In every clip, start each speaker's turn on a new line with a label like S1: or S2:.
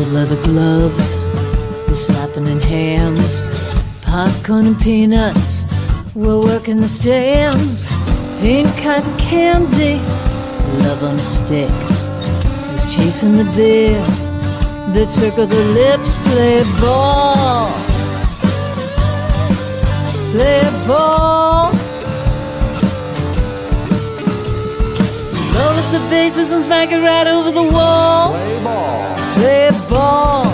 S1: leather gloves, we're slapping in hands. Popcorn and peanuts, we're working the stands. Pink cotton candy, love on a stick. Who's chasing the deer? The circle the lips, play ball. Play ball. Roll up the bases and smack it right over the wall.
S2: Play ball.
S1: Play ball.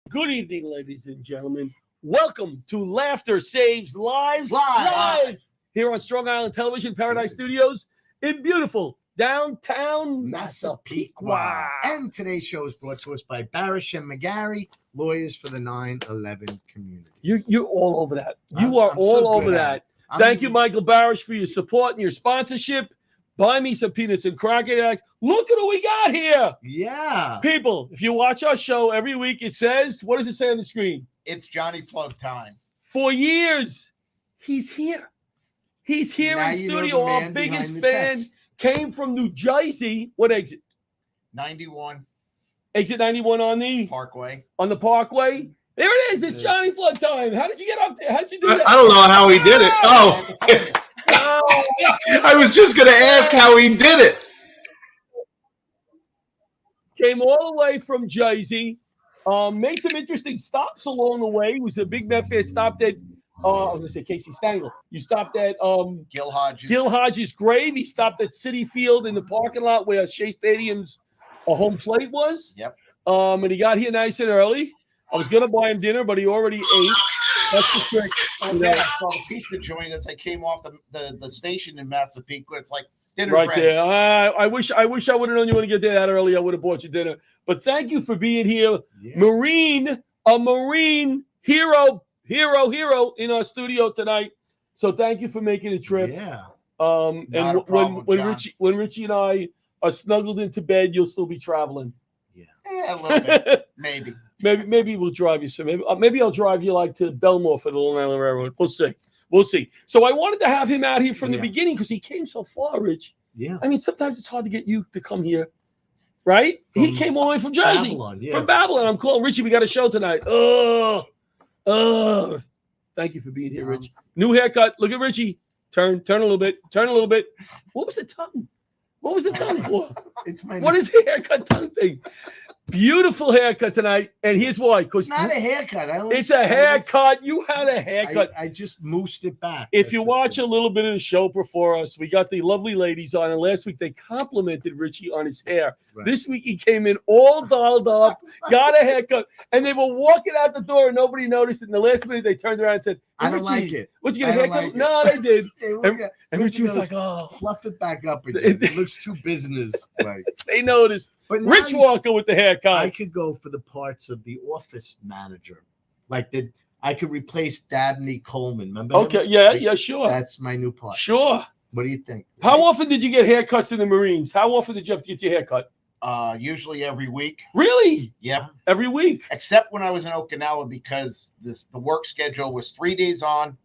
S2: Good evening, ladies and gentlemen. Welcome to Laughter Saves Lives
S3: Live.
S2: Here on Strong Island Television, Paradise Studios in beautiful downtown Massapequa.
S3: And today's show is brought to us by Barasch and McGarry, lawyers for the 9/11 community.
S2: You're all over that. You are
S3: I'm
S2: all
S3: so
S2: over
S3: good at
S2: that.
S3: it.
S2: Thank you, Michael Barasch, for your support and your sponsorship. Buy me some peanuts and cracker jacks. Look at who we got here.
S3: Yeah.
S2: People, if you watch our show every week, it says, what does it say on the screen?
S4: It's Johnny Plug time.
S2: For years, he's here. He's here
S3: Now
S2: in
S3: you know
S2: studio.
S3: the
S2: Our
S3: man
S2: biggest
S3: behind the
S2: fan
S3: texts.
S2: came from New Jersey. What exit?
S4: 91
S2: Exit 91 on the
S4: Parkway.
S2: Parkway. There it is. It's Johnny Flood time. How did you get up there? How did you do that?
S5: I don't know how he did it. Oh,
S2: Oh,
S5: I was just going to ask how he did it.
S2: came all the way from Jersey. Made some interesting stops along the way. He was a big Met fan. Stopped at, I was going to say Casey Stengel. You stopped at
S4: Gil Hodges.
S2: Gil Hodges' grave. He stopped at Citi Field in the parking lot where Shea Stadium's home plate was.
S4: Yep.
S2: And he got here nice and early. I was going to buy him dinner, but he already ate. That's the trick.
S4: Okay, I saw the pizza joint as I came off the station in Massapequa. It's like dinner's
S2: Right
S4: ready.
S2: there. I wish I would have known you want to get there that early. I would have bought you dinner. But thank you for being here.
S3: Yeah.
S2: A Marine hero in our studio tonight. So thank you for making the trip.
S3: Yeah.
S2: And
S4: Not a problem,
S2: when
S4: John.
S2: Richie and I are snuggled into bed, you'll still be traveling.
S4: Yeah, a little bit. Maybe.
S2: Maybe we'll drive you. So maybe I'll drive you like to Belmore for the Long Island Railroad. We'll see. So I wanted to have him out here from the
S3: Yeah.
S2: beginning because he came so far, Rich.
S3: Yeah.
S2: I mean, sometimes it's hard to get you to come here, right? He
S3: From
S2: came all the way from Jersey,
S3: Babylon, yeah.
S2: from Babylon. I'm calling Richie. We got a show tonight. Thank you for being here, Rich. New haircut. Look at Richie. Turn a little bit. What was the tongue? What was the tongue for?
S3: It's my
S2: What is the haircut tongue thing? Beautiful haircut tonight, and here's why.
S3: It's
S2: Because
S3: not a haircut.
S2: it's a haircut. You had a haircut.
S3: I just moosed it back.
S2: If you watch a little bit of the show before us, we got the lovely ladies on, and last week they complimented Richie on his hair.
S3: Right.
S2: This week he came in all dolled up, got a haircut, and they were walking out the door and nobody noticed it. In the last minute, they turned around and said,
S3: I don't
S2: Richie,
S3: like it.
S2: What, you get a
S3: I don't
S2: haircut?
S3: like it.
S2: No, they did.
S3: They look at-
S2: And Richie was
S3: goes,
S2: like, oh,
S3: fluff it back up again. It looks too business like.
S2: they noticed.
S3: But now
S2: Rich
S3: you
S2: Walker with the
S3: I
S2: haircut.
S3: could go for the parts of the office manager. I could replace Dabney Coleman. Remember? him?
S2: Okay, yeah,
S3: Like,
S2: sure.
S3: That's my new part.
S2: Sure.
S3: What do you think?
S2: How often did you get haircuts in the Marines? How often did you have to get your haircut?
S4: Usually every week.
S2: Really?
S4: Yep.
S2: Every week?
S4: Except when I was in Okinawa because the work schedule was 3 days on,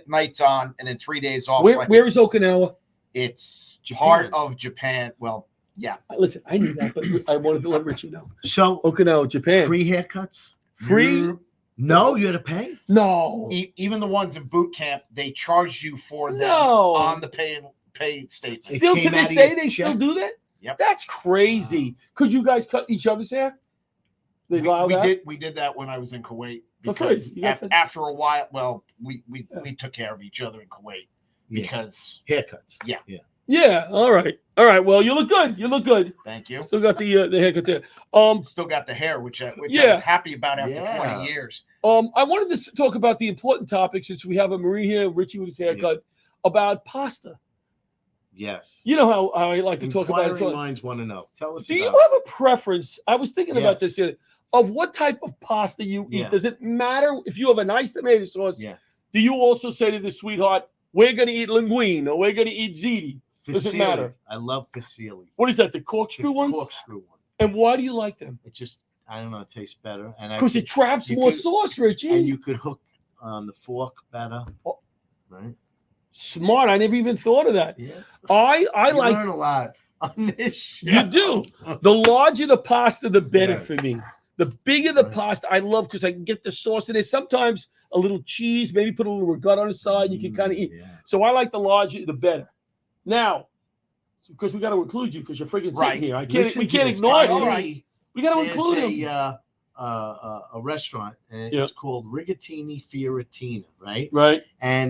S4: nights on, and then 3 days off. So
S2: Where is Okinawa?
S4: it's
S3: Japan.
S4: part of Japan. Well, yeah.
S2: Listen, I knew that, but I wanted to let Richie know.
S3: So
S2: Okinawa, Japan.
S3: free haircuts?
S2: Free?
S3: No, you had to pay.
S2: No.
S4: Even the ones in boot camp, they charge you for them
S2: No.
S4: on the pay statement.
S3: It
S2: Still to
S3: came
S2: this
S3: out of
S2: day,
S3: your
S2: they still
S3: check?
S2: do that?
S4: Yep.
S2: That's crazy. Could you guys cut each other's hair? They allow that?
S4: We did that when I was in Kuwait
S2: For free.
S4: because
S2: You got that?
S4: after a while, well, we took care of each other in Kuwait
S3: Yeah.
S4: because
S3: Haircuts.
S4: Yeah.
S2: Yeah. All right. Well, you look good.
S4: thank you.
S2: Still got the haircut there.
S4: Still got the hair, which I
S2: Yeah.
S4: was happy about after
S3: Yeah.
S4: 20 years.
S2: I wanted to talk about the important topic since we have a Marine here, Richie with his haircut, about pasta.
S3: Yes.
S2: You know how I like to talk about it.
S3: Inquiring minds want to know. Tell us
S2: Do you
S3: about
S2: have a preference? I was thinking about this
S3: Yes.
S2: the other- of what type of pasta you eat.
S3: Yeah.
S2: Does it matter if you have a nice tomato sauce?
S3: Yeah.
S2: Do you also say to the sweetheart, "We're going to eat linguine" or "We're going to eat ziti"? Does it
S3: fusilli.
S2: matter?
S3: I love fusilli.
S2: What is that? The
S3: The
S2: corkscrew ones?
S3: corkscrew one.
S2: And why do you like them?
S3: It just, I don't know, it tastes better. And
S2: Because it traps
S3: you
S2: more
S3: could-
S2: sauce, Richie.
S3: and you could hook on the fork better.
S2: Oh.
S3: Right?
S2: Smart. I never even thought of that.
S3: Yeah.
S2: I
S3: You
S2: like
S3: learn a lot on this show.
S2: You do. The larger the pasta, the better
S3: Yes.
S2: for me. The bigger the
S3: Right.
S2: pasta, I love because I can get the sauce in there. Sometimes a little cheese, maybe put a little regatta on the side. You can kind of eat.
S3: Yeah.
S2: So I like the larger, the better. Now, because we got to include you because you're freaking
S4: Right.
S2: sitting here. I can't.
S3: Listen
S2: We
S3: to
S2: can't
S3: this.
S2: ignore
S4: All
S2: you.
S4: right.
S2: We got to
S3: There's
S2: include him.
S3: a restaurant, and
S2: Yeah.
S3: it's called Rigatini Fiorentina, right?
S2: Right.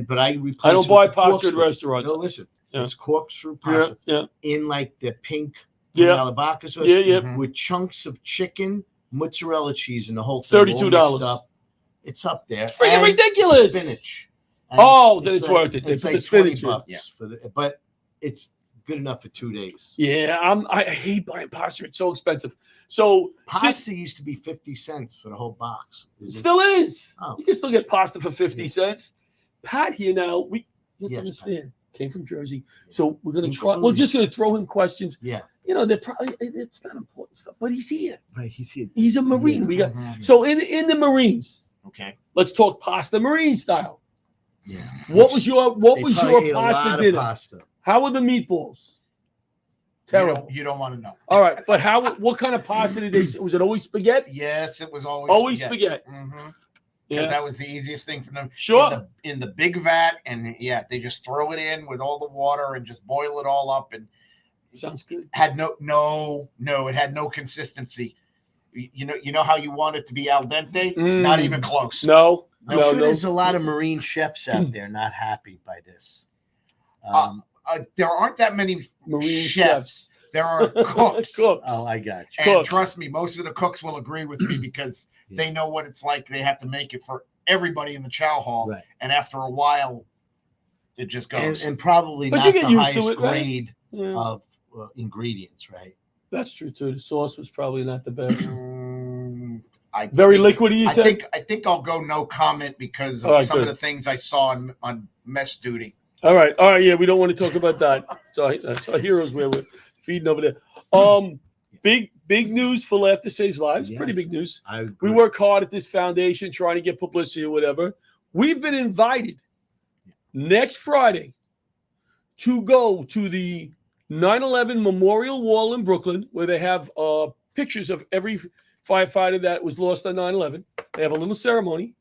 S3: But I replaced.
S2: I don't
S3: with
S2: buy
S3: the
S2: pasta at
S3: corkscrew.
S2: restaurants.
S3: No, listen,
S2: Yeah.
S3: it's corkscrew
S2: Yeah.
S3: pasta
S2: Yeah.
S3: in like the pink
S2: Yeah.
S3: albahaca sauce
S2: Yeah. Yeah.
S4: Mhm.
S3: with chunks of chicken, mozzarella cheese, and the whole thing. all
S2: $32.
S3: mixed up. It's up there.
S2: It's freaking
S3: And
S2: ridiculous.
S3: Spinach. And
S2: Oh, then it's worth it. They
S3: It's
S2: put
S3: like
S2: the spinach
S3: 20
S2: in.
S3: bucks for the, but it's good enough for 2 days.
S2: Yeah. I hate buying pasta. It's so expensive. So
S3: Pasta used to be 50 cents for the whole box.
S2: it still is.
S3: Oh.
S2: You can still get pasta for 50 cents. Pat here now. You have to
S3: Yes,
S2: understand. Came from Jersey, so we're gonna try. We're
S3: Include
S2: just gonna throw him questions.
S3: Yeah.
S2: You know, they're probably it's not important stuff, but he's here.
S3: Right. He's here.
S2: He's a Marine.
S3: Yeah.
S2: We got
S4: Mhm.
S2: so in the Marines.
S3: Okay.
S2: Let's talk pasta Marine style.
S3: Yeah.
S2: What was your
S3: They probably ate a
S2: pasta
S3: lot of
S2: dinner?
S3: pasta.
S2: How were the meatballs? Terrible.
S4: You don't want to know.
S2: All right, but what kind of pasta did they? Was it always spaghetti?
S4: Yes, it was always
S2: Always spaghetti.
S4: Because
S2: Yeah,
S4: that was the easiest thing for them.
S2: sure.
S4: In the big vat, and yeah, they just throw it in with all the water and just boil it all up, and
S2: Sounds good.
S4: had no, it had no consistency. You know how you want it to be al dente?
S2: Mm.
S4: Not even close.
S2: No,
S3: I'm
S2: no,
S3: sure
S2: no.
S3: there's a lot of Marine chefs out there not happy by this.
S4: There aren't that many
S2: Marine
S4: chefs.
S2: chefs.
S4: There are cooks.
S2: Cooks.
S3: Oh, I got you.
S4: And
S2: Cooks.
S4: trust me, most of the cooks will agree with me because they know what it's like. They have to make it for everybody in the chow hall,
S3: Right.
S4: and after a while, it just goes.
S3: And probably
S2: But
S3: not
S2: you
S3: the
S2: get used to
S3: highest
S2: it, right?
S3: grade
S2: Yeah,
S3: of ingredients, right?
S2: that's true too. The sauce was probably not the best.
S4: I
S2: Very
S4: think-
S2: liquidy, you
S4: I
S2: said?
S4: think I'll go no comment because of
S2: All right,
S4: some
S2: good.
S4: of the things I saw on mess duty.
S2: All right, yeah, we don't want to talk about that. That's our heroes where we're feeding over there. Big news for Laughter Saves Lives.
S3: Yes.
S2: Pretty big news.
S3: I
S2: We
S3: agree.
S2: work hard at this foundation trying to get publicity or whatever. We've been invited next Friday to go to the 9/11 Memorial Wall in Brooklyn, where they have pictures of every firefighter that was lost on 9/11. They have a little ceremony.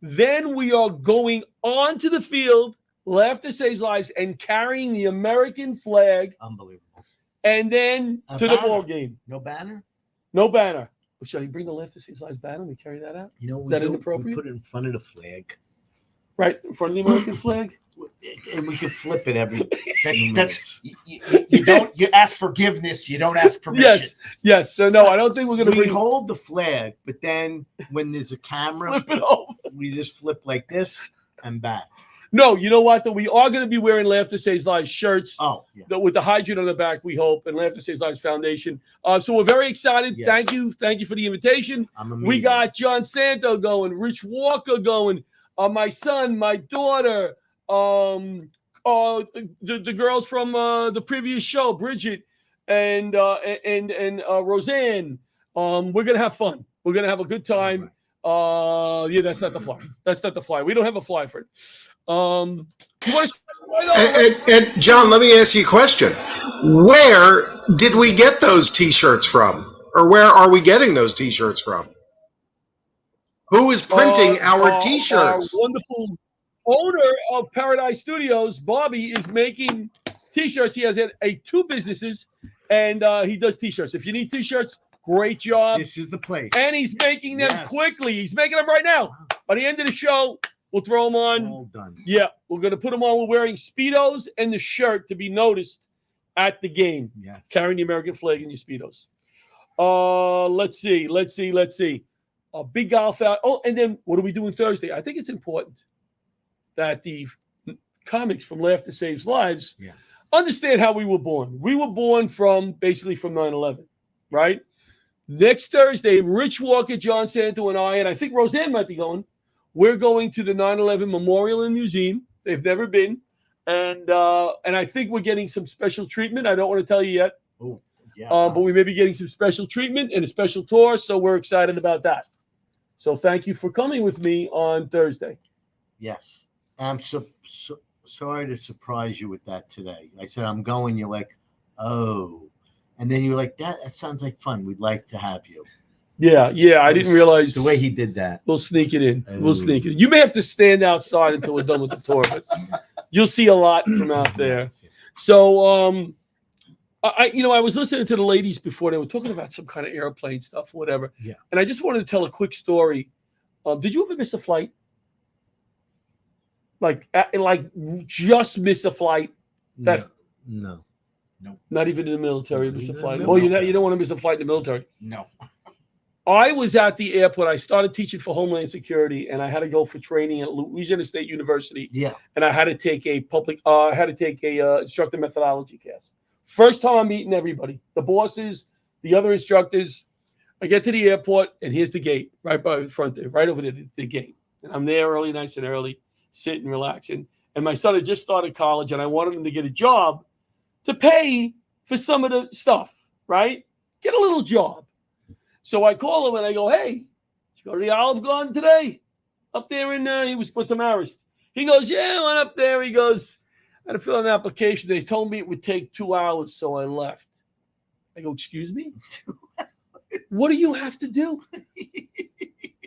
S2: Then we are going onto the field, Laughter Saves Lives, and carrying the American flag,
S3: Unbelievable.
S2: and then
S3: A
S2: to the
S3: banner.
S2: ball game.
S3: No banner?
S2: No banner. Shall I bring the Laughter Saves Lives banner? We carry that out?
S3: You know,
S2: Is that
S3: we
S2: inappropriate?
S3: put it in front of the flag,
S2: Right in front of the American flag?
S3: and we could flip it every.
S4: That's you don't you ask forgiveness, you don't ask permission.
S2: Yes. So no, I don't think we're going to
S3: We
S2: bring
S3: hold the flag, but then when there's a camera,
S2: flip it over.
S3: we just flip like this and back.
S2: No, you know what? Though we are going to be wearing Laughter Saves Lives shirts
S3: Oh, yeah.
S2: with the hydrant on the back. We hope, and Laughter Saves Lives Foundation. So we're very excited.
S3: Yes.
S2: Thank you for the invitation.
S3: I'm
S2: We
S3: amazing.
S2: got John Santo going, Rich Walker going, my son, my daughter, the girls from the previous show, Bridget and Roseanne. We're gonna have fun. We're gonna have a good time. Yeah, that's not the fly. That's not the fly. We don't have a fly for it. You want to?
S5: And John, let me ask you a question. Where did we get those T-shirts from? Or where are we getting those T-shirts from? Who is printing our T-shirts?
S2: Our wonderful owner of Paradise Studios, Bobby, is making T-shirts. He has two businesses, and he does T-shirts. If you need T-shirts, great job.
S3: This is the place.
S2: And he's making them
S3: Yes.
S2: quickly. He's making them right now. By the end of the show, we'll throw them on.
S3: All done.
S2: Yeah, we're going to put them on. We're wearing Speedos and the shirt to be noticed at the game.
S3: Yes.
S2: Carrying the American flag in your Speedos. Let's see. A big golf out. Oh, and then what are we doing Thursday? I think it's important that the comics from Laughter Saves Lives understand how we were born. We were born from 9/11, right? Next Thursday, Rich Walker, John Santo, and I think Roseanne might be going. We're going to the 9/11 Memorial and Museum. They've never been. And I think we're getting some special treatment. I don't want to tell you yet.
S3: Oh, yeah.
S2: But we may be getting some special treatment and a special tour, so we're excited about that. So thank you for coming with me on Thursday.
S3: Yes. I'm so sorry to surprise you with that today. I said I'm going. You're like, Oh. And then you were like, that sounds like fun. We'd like to have you.
S2: Yeah. I didn't realize
S3: The way he did that.
S2: We'll sneak it in. We'll sneak it in. You may have to stand outside until we're done with the tour, but you'll see a lot from out there. So, I was listening to the ladies before. They were talking about some kind of airplane stuff or whatever.
S3: Yeah.
S2: And I just wanted to tell a quick story. Did you ever miss a flight? Like just miss a flight?
S3: No.
S2: Not even in the military, miss a flight.
S3: No.
S2: Oh, you don't want to miss a flight in the military?
S4: No.
S2: I was at the airport. I started teaching for Homeland Security, and I had to go for training at Louisiana State University.
S3: Yeah.
S2: And I had to take a instructor methodology class. First time I'm meeting everybody, the bosses, the other instructors. I get to the airport, and here's the gate right by the front there, right over there, the gate. And I'm there early, nice and early, sitting, relaxing. And my son had just started college, and I wanted him to get a job to pay for some of the stuff, right? Get a little job. So I call him and I go, hey, did you go to the Olive Garden today? Up there he was with Marist. He goes, yeah, I went up there. He goes, I had to fill out an application. They told me it would take 2 hours, so I left. I go, excuse me? What do you have to do?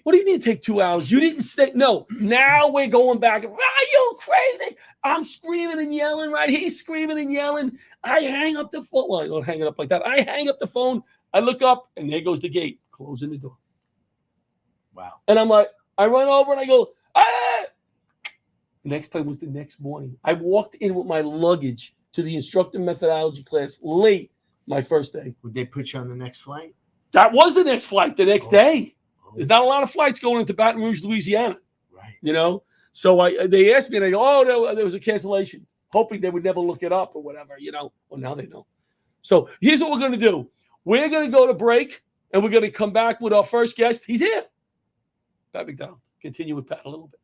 S2: What do you mean take 2 hours? You didn't say, no, now we're going back. Are you crazy? I'm screaming and yelling, right? He's screaming and yelling. I hang up the phone. Well, I don't hang it up like that. I hang up the phone. I look up, and there goes the gate, closing the door.
S3: Wow.
S2: And I'm like, I run over, and I go, ah! The next plane was the next morning. I walked in with my luggage to the instructor methodology class late my first day.
S3: Would they put you on the next flight?
S2: That was the next flight the next day. There's not a lot of flights going into Baton Rouge, Louisiana.
S3: Right.
S2: So they asked me, and I go, oh, there was a cancellation, hoping they would never look it up or whatever, Well, now they know. So here's what we're going to do. We're going to go to break, and we're going to come back with our first guest. He's here. Pat McDonald. Continue with Pat a little bit.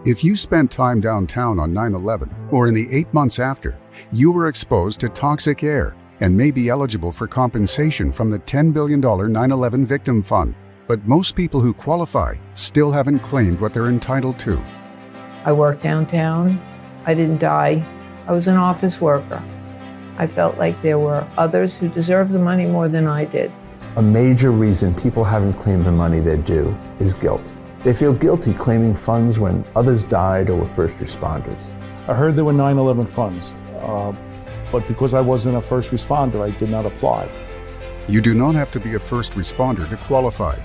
S6: If you spent time downtown on 9/11 or in the 8 months after, you were exposed to toxic air and may be eligible for compensation from the $10 billion 9/11 Victim Fund. But most people who qualify still haven't claimed what they're entitled to.
S7: I worked downtown. I didn't die. I was an office worker. I felt like there were others who deserved the money more than I did.
S8: A major reason people haven't claimed the money they're due is guilt. They feel guilty claiming funds when others died or were first responders.
S9: I heard there were 9/11 funds, but because I wasn't a first responder, I did not apply.
S6: You do not have to be a first responder to qualify.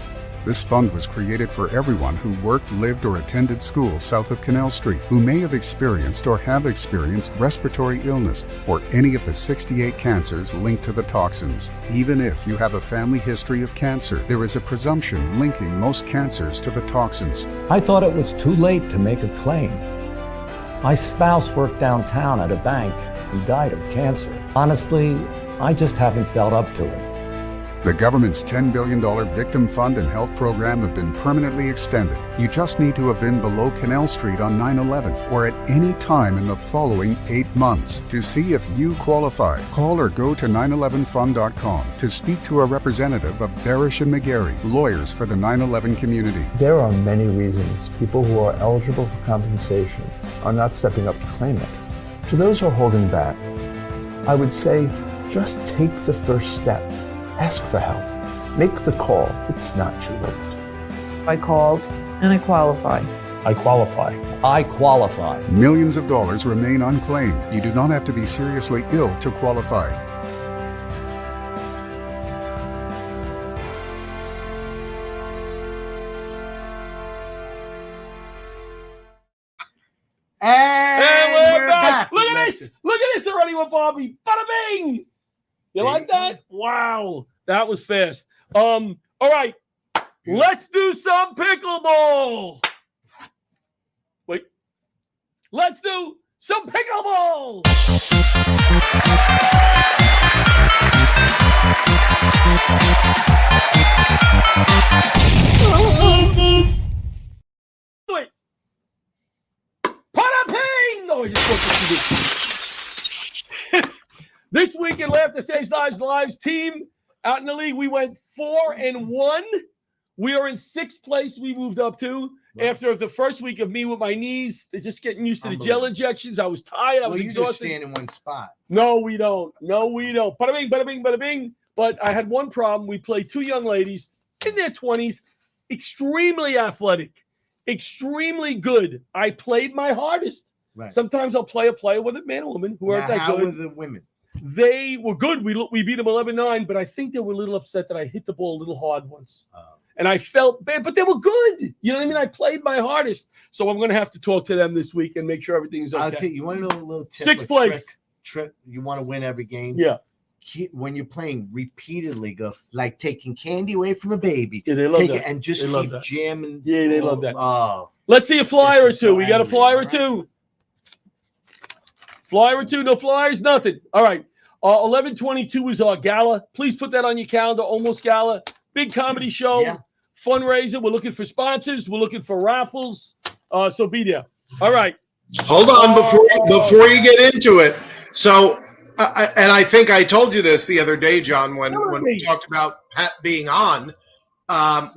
S6: This fund was created for everyone who worked, lived, or attended school south of Canal Street, who may have experienced or have experienced respiratory illness or any of the 68 cancers linked to the toxins. Even if you have a family history of cancer, there is a presumption linking most cancers to the toxins.
S10: I thought it was too late to make a claim. My spouse worked downtown at a bank and died of cancer. Honestly, I just haven't felt up to it.
S6: The government's $10 billion Victim Fund and Health Program have been permanently extended. You just need to have been below Canal Street on 9/11 or at any time in the following 8 months. To see if you qualify, call or go to 911fund.com to speak to a representative of Barasch and McGarry, lawyers for the 9/11 community.
S8: There are many reasons people who are eligible for compensation are not stepping up to claim it. To those who are holding back, I would say just take the first step. Ask for help. Make the call. It's not too late.
S7: I called and I qualified.
S9: I qualify.
S10: I qualify.
S6: Millions of dollars remain unclaimed. You do not have to be seriously ill to qualify.
S2: And we're back. Look at this. Look at this already with Bobby. Bada bing. You like that? Wow. That was fast. All right. Let's do some pickleball. Wait. Let's do some pickleball. Wait. Pada ping. No, I just spoke to you. weekend, Laughter Saves Lives team out in the league. We went 4-1. We are in 6th place. We moved up to after the first week of me with my knees. They're just getting used to the gel injections. I was tired. I was exhausted.
S3: Just stand in one spot.
S2: No, we don't. Bada bing, bada bing, bada bing. But I had one problem. We played 2 young ladies in their 20s, extremely athletic, extremely good. I played my hardest.
S3: Right.
S2: Sometimes I'll play a player with a man or woman who aren't that
S3: how
S2: good.
S3: were the women?
S2: They were good. We beat them 11-9, but I think they were a little upset that I hit the ball a little hard once. And I felt bad, but they were good. You know what I mean? I played my hardest. So I'm going to have to talk to them this week and make sure everything is okay.
S3: I'll tell you, want to know a little tip?
S2: 6th place.
S3: Trick. You want to win every game?
S2: Yeah.
S3: When you're playing, repeatedly go, like taking candy away from a baby.
S2: Yeah, they love that.
S3: And just keep jamming.
S2: Yeah, they love that.
S3: Oh.
S2: Let's see a flyer or two. We got a flyer or two. Flyer or two. No flyers, nothing. All right. 11/22 is our gala. Please put that on your calendar. Almost Gala. Big comedy show.
S3: Yeah.
S2: Fundraiser. We're looking for sponsors. We're looking for raffles. So be there. All right.
S5: Hold on before you get into it. So, and I think I told you this the other day, John, when we talked about Pat being on. I'm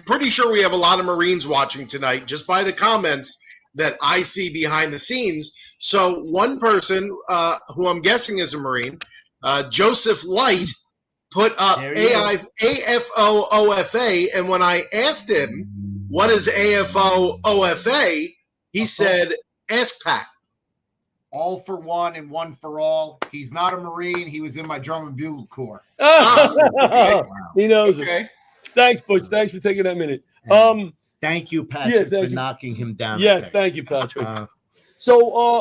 S5: pretty sure we have a lot of Marines watching tonight, just by the comments that I see behind the scenes. So one person who I'm guessing is a Marine, Joseph Light, put up AFO-OFA, and when I asked him what is AFO-OFA, he said, ask Pat.
S4: All for one and one for all. He's not a Marine. He was in my drum and bugle corps.
S2: Okay. He knows it. Thanks, Butch. Thanks for taking that minute.
S3: Thank you, Patrick, for knocking him down.
S2: Yes, thank you, Patrick. So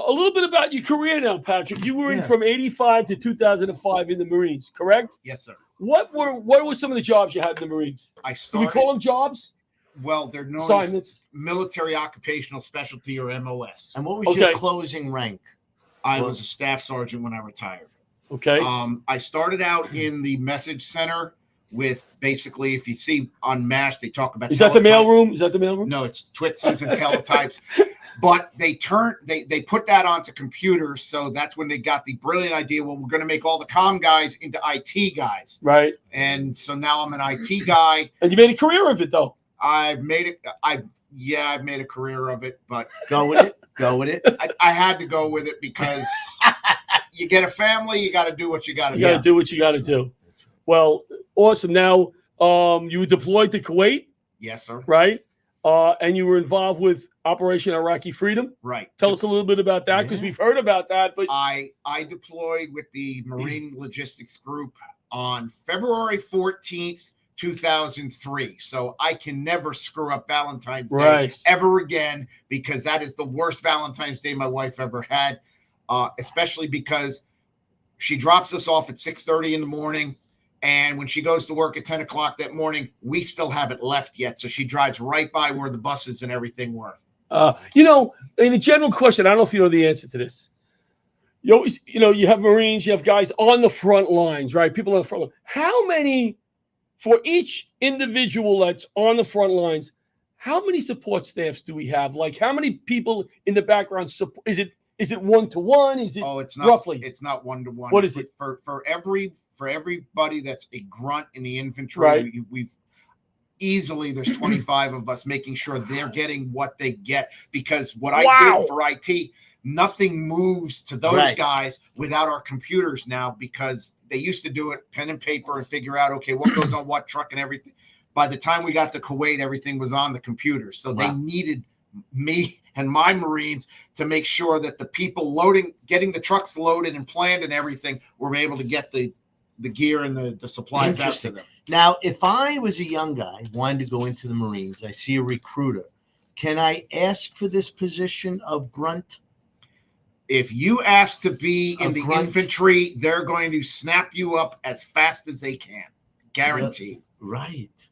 S2: a little bit about your career now, Patrick. You were in from 85 to 2005 in the Marines, correct?
S4: Yes, sir.
S2: What were some of the jobs you had in the Marines? Do we call them jobs?
S4: Well, they're known as military occupational specialty, or MOS.
S3: And what was your closing rank?
S4: I was a staff sergeant when I retired.
S2: Okay.
S4: I started out in the message center with basically, if you see on MASH, they talk about.
S2: Is that the mailroom? Is that the mailroom?
S4: No, it's Twixes and teletypes. But they put that onto computers, so that's when they got the brilliant idea. Well, we're going to make all the comm guys into IT guys,
S2: right?
S4: And so now I'm an IT guy.
S2: And you made a career of it, though.
S4: I've made it. I've made a career of it, but
S3: go with it. Go with it.
S4: I had to go with it because you get a family. You got to do what you got to do.
S2: You got to do what you got to do. Well, awesome. Now, you were deployed to Kuwait.
S4: Yes, sir.
S2: Right. And you were involved with Operation Iraqi Freedom.
S4: Right.
S2: Tell us a little bit about that, because we've heard about that. But
S4: I deployed with the Marine Logistics Group on February 14th, 2003. So I can never screw up Valentine's Day ever again, because that is the worst Valentine's Day my wife ever had, especially because she drops us off at 6:30 in the morning. And when she goes to work at 10 o'clock that morning, we still haven't left yet. So she drives right by where the buses and everything were.
S2: In a general question, I don't know if you know the answer to this. You always, you have Marines, you have guys on the front lines, right? People on the front line. How many, for each individual that's on the front lines, how many support staffs do we have? Like, how many people in the background support? Is it one-to-one? Is it
S4: it's not,
S2: roughly?
S4: It's not one-to-one.
S2: What is it?
S4: For everybody that's a grunt in the infantry, we've easily, there's 25 of us making sure they're getting what they get, because what I did for IT, nothing moves to those guys without our computers now, because they used to do it pen and paper and figure out, okay, what goes on what truck and everything. By the time we got to Kuwait, everything was on the computers. So they needed me and my Marines to make sure that the people getting the trucks loaded and planned and everything, were able to get the gear and the supplies out to them.
S3: Now, if I was a young guy wanting to go into the Marines, I see a recruiter. Can I ask for this position of grunt?
S4: If you ask to be in the infantry, they're going to snap you up as fast as they can. Guaranteed.
S3: Right.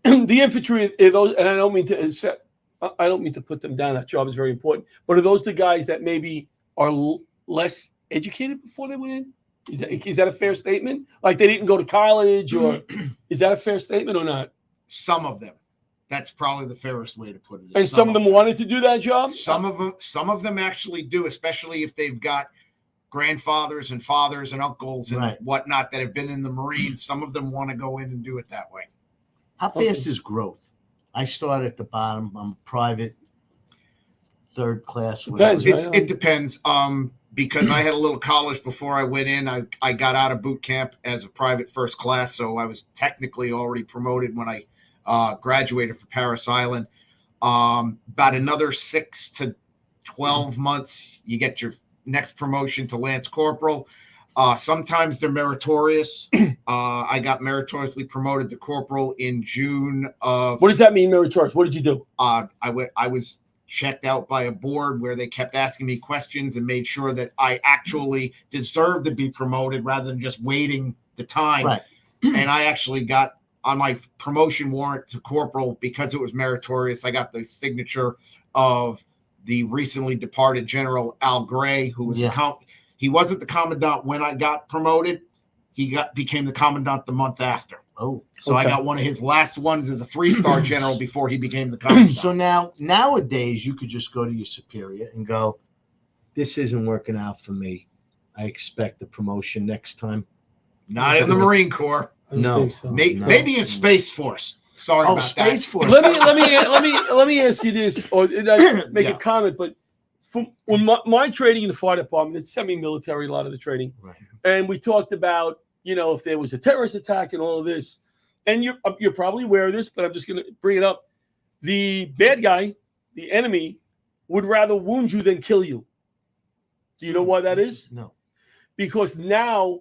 S2: The infantry, those, and I don't mean to put them down. That job is very important. But are those the guys that maybe are less educated before they went in? Is that a fair statement? Like, they didn't go to college, or is that a fair statement or not?
S4: Some of them. That's probably the fairest way to put it.
S2: And some of them wanted to do that job?
S4: Some of them actually do, especially if they've got grandfathers and fathers and uncles and
S3: Right.
S4: whatnot that have been in the Marines. Some of them want to go in and do it that way.
S3: How fast is growth? I start at the bottom. I'm private, third class.
S2: Depends,
S3: whatever.
S2: right?
S4: It depends. Because I had a little college before I went in. I got out of boot camp as a private first class, so I was technically already promoted when I graduated for Paris Island. About another 6 to 12 months, you get your next promotion to Lance Corporal. Sometimes they're meritorious. I got meritoriously promoted to Corporal in June of.
S2: What does that mean, meritorious? What did you do?
S4: I was checked out by a board where they kept asking me questions and made sure that I actually deserved to be promoted rather than just waiting the time.
S3: Right.
S4: And I actually got on my promotion warrant to corporal because it was meritorious. I got the signature of the recently departed General Al Gray, who was he wasn't the commandant when I got promoted. He became the commandant the month after.
S3: Oh,
S4: so I got one of his last ones as a 3-star general before he became the commandant.
S3: So nowadays you could just go to your superior and go, "This isn't working out for me. I expect the promotion next time."
S4: Not in the Marine Corps.
S3: No,
S2: so.
S4: Maybe in Space Force. Sorry about
S3: Space
S4: that.
S3: Force.
S2: Let me ask you this, or make
S3: Yeah.
S2: a comment. But from when my training in the fire department, it's semi-military, a lot of the training,
S3: Right.
S2: and we talked about if there was a terrorist attack and all of this, and you're probably aware of this, but I'm just going to bring it up. The bad guy, the enemy, would rather wound you than kill you. Do you know why that is?
S3: No.
S2: Because now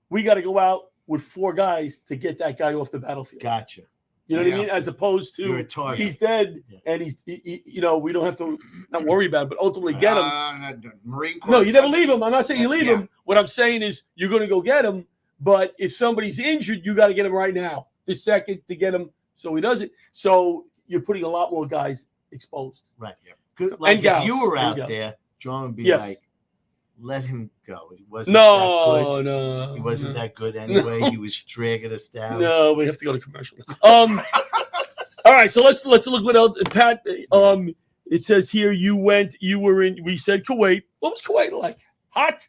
S2: we got to go out with 4 guys to get that guy off the battlefield.
S3: Gotcha.
S2: You know what I mean? As opposed
S3: You're a
S2: to
S3: target.
S2: he's dead and we don't have to not worry about it, but ultimately get him.
S4: Marine Corps.
S2: No, you never leave him. I'm not saying you leave
S4: Yeah.
S2: him. What I'm saying is you're going to go get him. But if somebody's injured, you got to get him right now, this second, to get him so he doesn't. So you're putting a lot more guys exposed.
S3: Right. Good. Like if
S2: gals.
S3: you were
S2: And
S3: out
S2: gals.
S3: there, John would be
S2: Yes.
S3: like, "Let him go. He wasn't that good.
S2: No.
S3: He wasn't that good anyway. He was dragging us down."
S2: No, we have to go to commercial. All right, so let's look what else. Pat, it says here we said Kuwait. What was Kuwait like? Hot,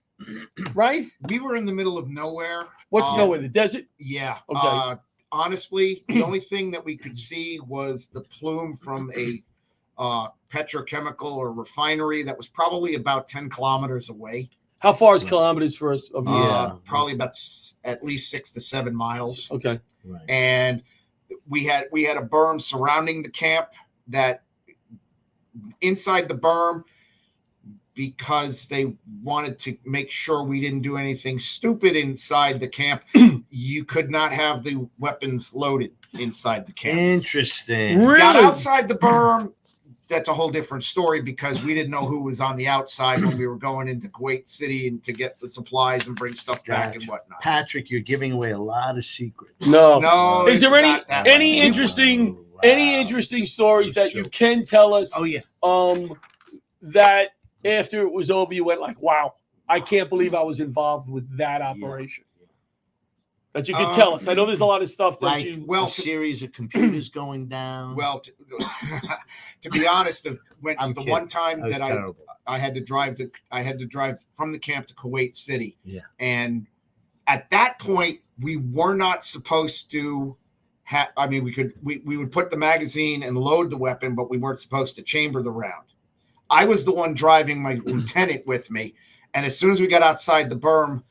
S2: right?
S4: We were in the middle of nowhere.
S2: What's nowhere? The desert?
S4: Yeah.
S2: Okay.
S4: Honestly, the only thing that we could see was the plume from a petrochemical or refinery that was probably about 10 kilometers away.
S2: How far is kilometers for us?
S4: Probably about at least 6 to 7 miles.
S2: Okay.
S3: Right.
S4: And we had a berm surrounding the camp that inside the berm, because they wanted to make sure we didn't do anything stupid inside the camp, you could not have the weapons loaded inside the camp.
S3: Interesting.
S2: Really?
S4: Got outside the berm, that's a whole different story because we didn't know who was on the outside when we were going into Kuwait City and to get the supplies and bring stuff back and
S3: Gotcha.
S4: whatnot.
S3: Patrick, you're giving away a lot of secrets.
S4: No.
S2: Is
S4: it's
S2: there
S4: not that
S2: any
S4: way.
S2: interesting
S3: Wow.
S2: any interesting stories that you can tell us?
S3: Oh yeah.
S2: That after it was over, you went like, "Wow, I can't believe I was involved with that operation." That you can tell us. I know there's a lot of stuff that
S3: Like
S2: you.
S3: a series of computers going down.
S4: Well, to be honest,
S3: I'm
S4: the
S3: kidding.
S4: one time
S3: That was
S4: that
S3: terrible.
S4: I had to drive from the camp to Kuwait City.
S3: Yeah.
S4: And at that point, we were not supposed to have. I mean, we would put the magazine and load the weapon, but we weren't supposed to chamber the round. I was the one driving my lieutenant with me, and as soon as we got outside the berm,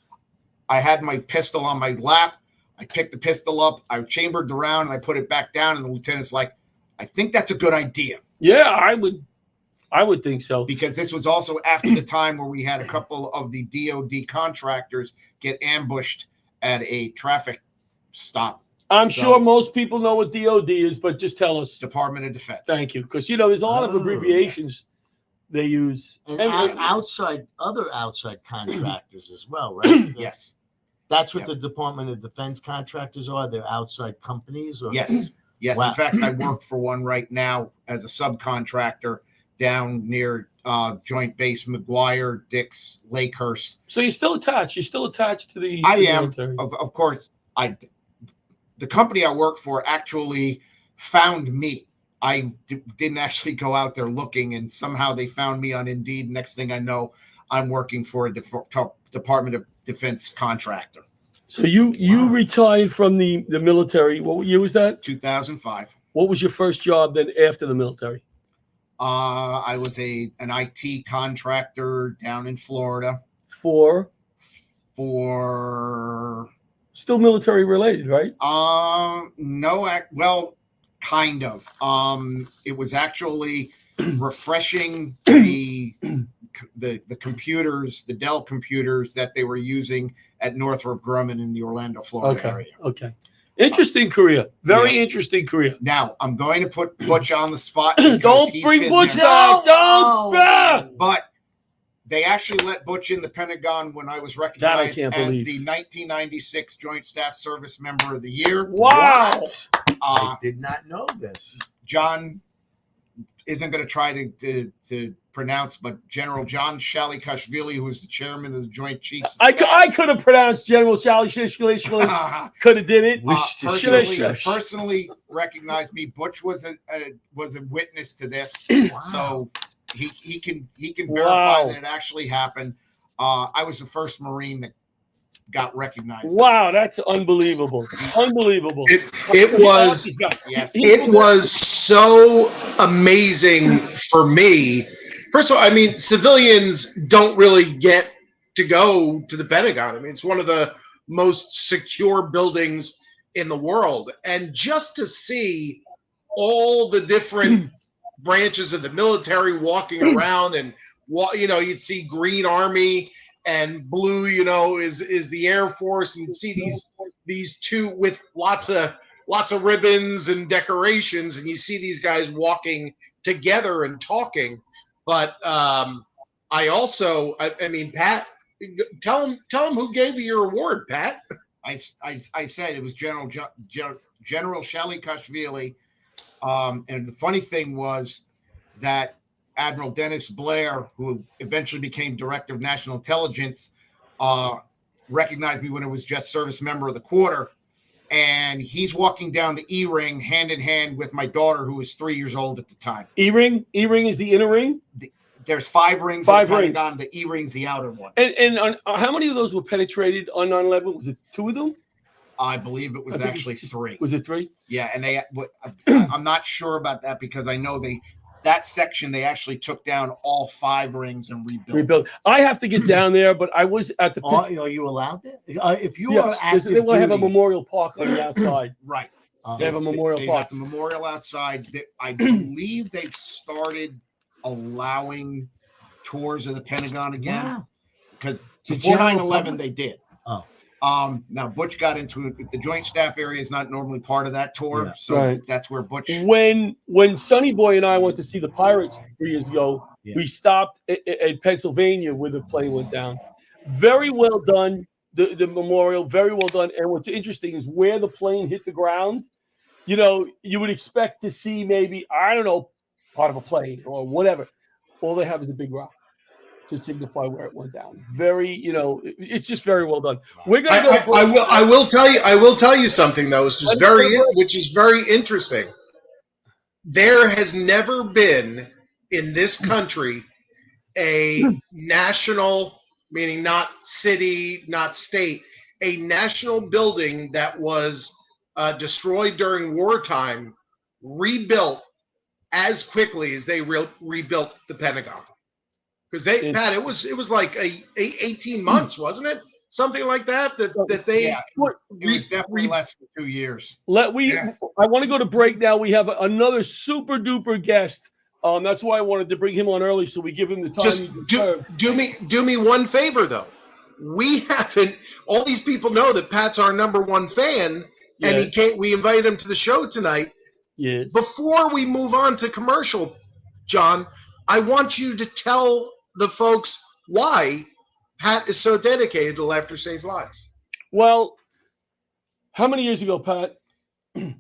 S4: I had my pistol on my lap. I picked the pistol up, I chambered the round, and I put it back down. And the lieutenant's like, "I think that's a good idea."
S2: Yeah, I would think so.
S4: Because this was also after the time where we had a couple of the DOD contractors get ambushed at a traffic stop.
S2: I'm sure most people know what DOD is, but just tell us.
S4: Department of Defense.
S2: Thank you, because there's a lot of abbreviations they use.
S3: And
S2: And-
S3: other outside contractors as well, right?
S4: Yes.
S3: That's what the Department of Defense contractors are. They're outside companies. Or?
S4: Yes. Yes.
S3: Wow.
S4: In fact, I work for one right now as a subcontractor down near Joint Base McGuire, Dix, Lakehurst.
S2: So you're still attached. You're still attached to the.
S4: I am.
S2: military.
S4: Of course, the company I work for actually found me. I didn't actually go out there looking, and somehow they found me on Indeed. Next thing I know, I'm working for a Department of Defense contractor.
S2: So you retired from the military. What year was that?
S4: 2005.
S2: What was your first job then after the military?
S4: I was an IT contractor down in Florida.
S2: For still military related, right?
S4: No, well, kind of. It was actually refreshing the computers, the Dell computers that they were using at Northrop Grumman in the Orlando, Florida area.
S2: Okay. Interesting career. Very interesting career.
S4: Now, I'm going to put Butch on the spot.
S2: Don't bring Butch back. Don't.
S4: But they actually let Butch in the Pentagon when I was recognized as the 1996 Joint Staff Service Member of the Year.
S2: Wow.
S3: I did not know this.
S4: John isn't going to try to pronounce, but General John Shalikashvili, who was the chairman of the Joint Chiefs.
S2: I could have pronounced General Shalikashvili. Could have did it.
S4: Personally recognized me. Butch was a witness to this, so he can verify that it actually happened. I was the first Marine that got recognized.
S2: Wow, that's unbelievable. Unbelievable.
S5: It was so amazing for me. First of all, I mean, civilians don't really get to go to the Pentagon. I mean, it's one of the most secure buildings in the world. And just to see all the different branches of the military walking around, and you'd see Green Army and blue, is the Air Force, and see these two with lots of ribbons and decorations, and you see these guys walking together and talking. But I mean, Pat, tell him who gave you your award, Pat.
S4: I said it was General Shalikashvili. And the funny thing was that Admiral Dennis Blair, who eventually became Director of National Intelligence, recognized me when I was just Service Member of the Quarter. And he's walking down the E-ring hand in hand with my daughter, who was 3 years old at the time.
S2: E-ring? E-ring is the inner ring?
S4: There's 5 rings.
S2: 5 rings.
S4: The E-ring's the outer one.
S2: And how many of those were penetrated on 9/11? Was it 2 of them?
S4: I believe it was actually 3.
S2: Was it 3?
S4: Yeah, and I'm not sure about that because I know that section they actually took down all 5 rings and rebuilt.
S2: I have to get down there, but I was at the.
S3: Are you allowed to? If you are
S2: active, they will have a memorial park on the outside.
S4: Right.
S2: They have a memorial
S4: they
S2: park.
S4: Have the memorial outside. I believe they've started allowing tours of the Pentagon again. Wow. Because before 9/11 they did.
S3: Oh.
S4: Now Butch got into it. The Joint Staff area is not normally part of that tour, so that's where Butch.
S2: When Sonny Boy and I went to see the Pirates 3 years ago, we stopped at Pennsylvania where the plane went down. Very well done, the memorial. Very well done. And what's interesting is where the plane hit the ground. You would expect to see maybe part of a plane or whatever. All they have is a big rock to signify where it went down. Very, it's just very well done. We're gonna go.
S5: I will tell you something though, which is very interesting. There has never been in this country a national, meaning not city, not state, a national building that was destroyed during wartime, rebuilt as quickly as they rebuilt the Pentagon. Because Pat, it was like 18 months, wasn't it? Something like that. That they.
S4: Yeah, it was definitely less than 2 years.
S2: I want to go to break now. We have another super duper guest. That's why I wanted to bring him on early so we give him the time.
S5: Just do me one favor though. We haven't. All these people know that Pat's our #1 fan, and he can't. We invited him to the show tonight.
S2: Yes.
S5: Before we move on to commercial, John, I want you to tell the folks why Pat is so dedicated to Laughter Saves Lives.
S2: Well, how many years ago, Pat?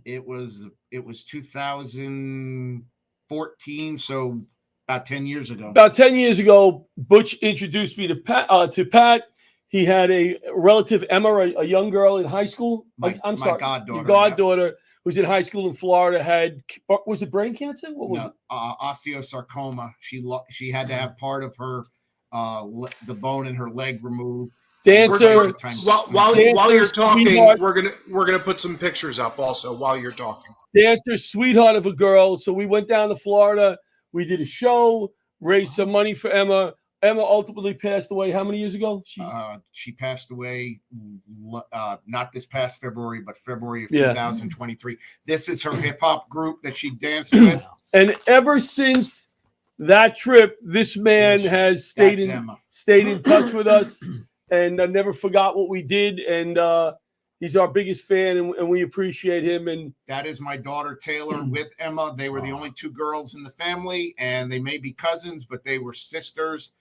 S4: It was 2014, so about 10 years ago.
S2: About 10 years ago, Butch introduced me to Pat. He had a relative, Emma, a young girl in high school.
S4: My goddaughter.
S2: Your goddaughter, who's in high school in Florida, had, was it brain cancer? What was it?
S4: Osteosarcoma. She had to have part of her the bone in her leg removed.
S2: Dancer.
S5: While you're talking,
S2: sweetheart.
S5: we're gonna put some pictures up also while you're talking.
S2: Dancer, sweetheart of a girl. So we went down to Florida. We did a show, raised some money for Emma. Emma ultimately passed away how many years ago?
S4: She passed away not this past February, but February of 2023. This is her hip hop group that she danced with.
S2: And ever since that trip, this man has stayed in touch with us and never forgot what we did. And he's our biggest fan, and we appreciate him. And
S4: that is my daughter Taylor with Emma. They were the only two girls in the family, and they may be cousins, but they were sisters.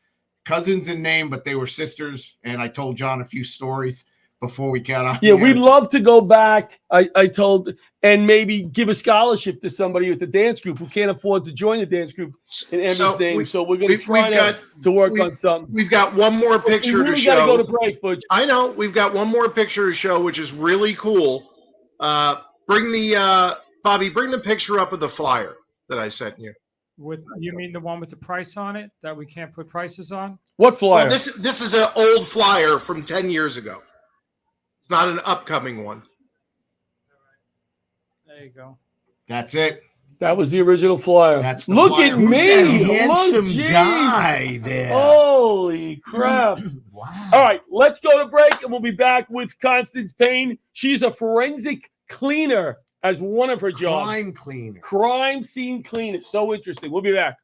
S4: Cousins in name, but they were sisters. And I told John a few stories before we got on.
S2: Yeah, we'd love to go back. I told, and maybe give a scholarship to somebody with the dance group who can't afford to join the dance group in Emma's name. So we're going to try to work on something.
S5: We've got one more picture to show.
S2: We got to go to break, Butch.
S5: I know. We've got one more picture to show, which is really cool. Bring the picture up of the flyer that I sent you.
S11: You mean the one with the price on it that we can't put prices on?
S2: What flyer?
S5: Well, this is an old flyer from 10 years ago. It's not an upcoming one.
S11: There you go.
S4: That's it.
S2: That was the original flyer.
S4: That's the
S2: Look
S4: flyer.
S2: at me.
S3: Handsome guy there.
S2: Holy crap.
S3: Wow.
S2: All right, let's go to break, and we'll be back with Constance Payne. She's a forensic cleaner as one of her jobs.
S3: Crime cleaner.
S2: Crime scene cleaner. So interesting. We'll be back.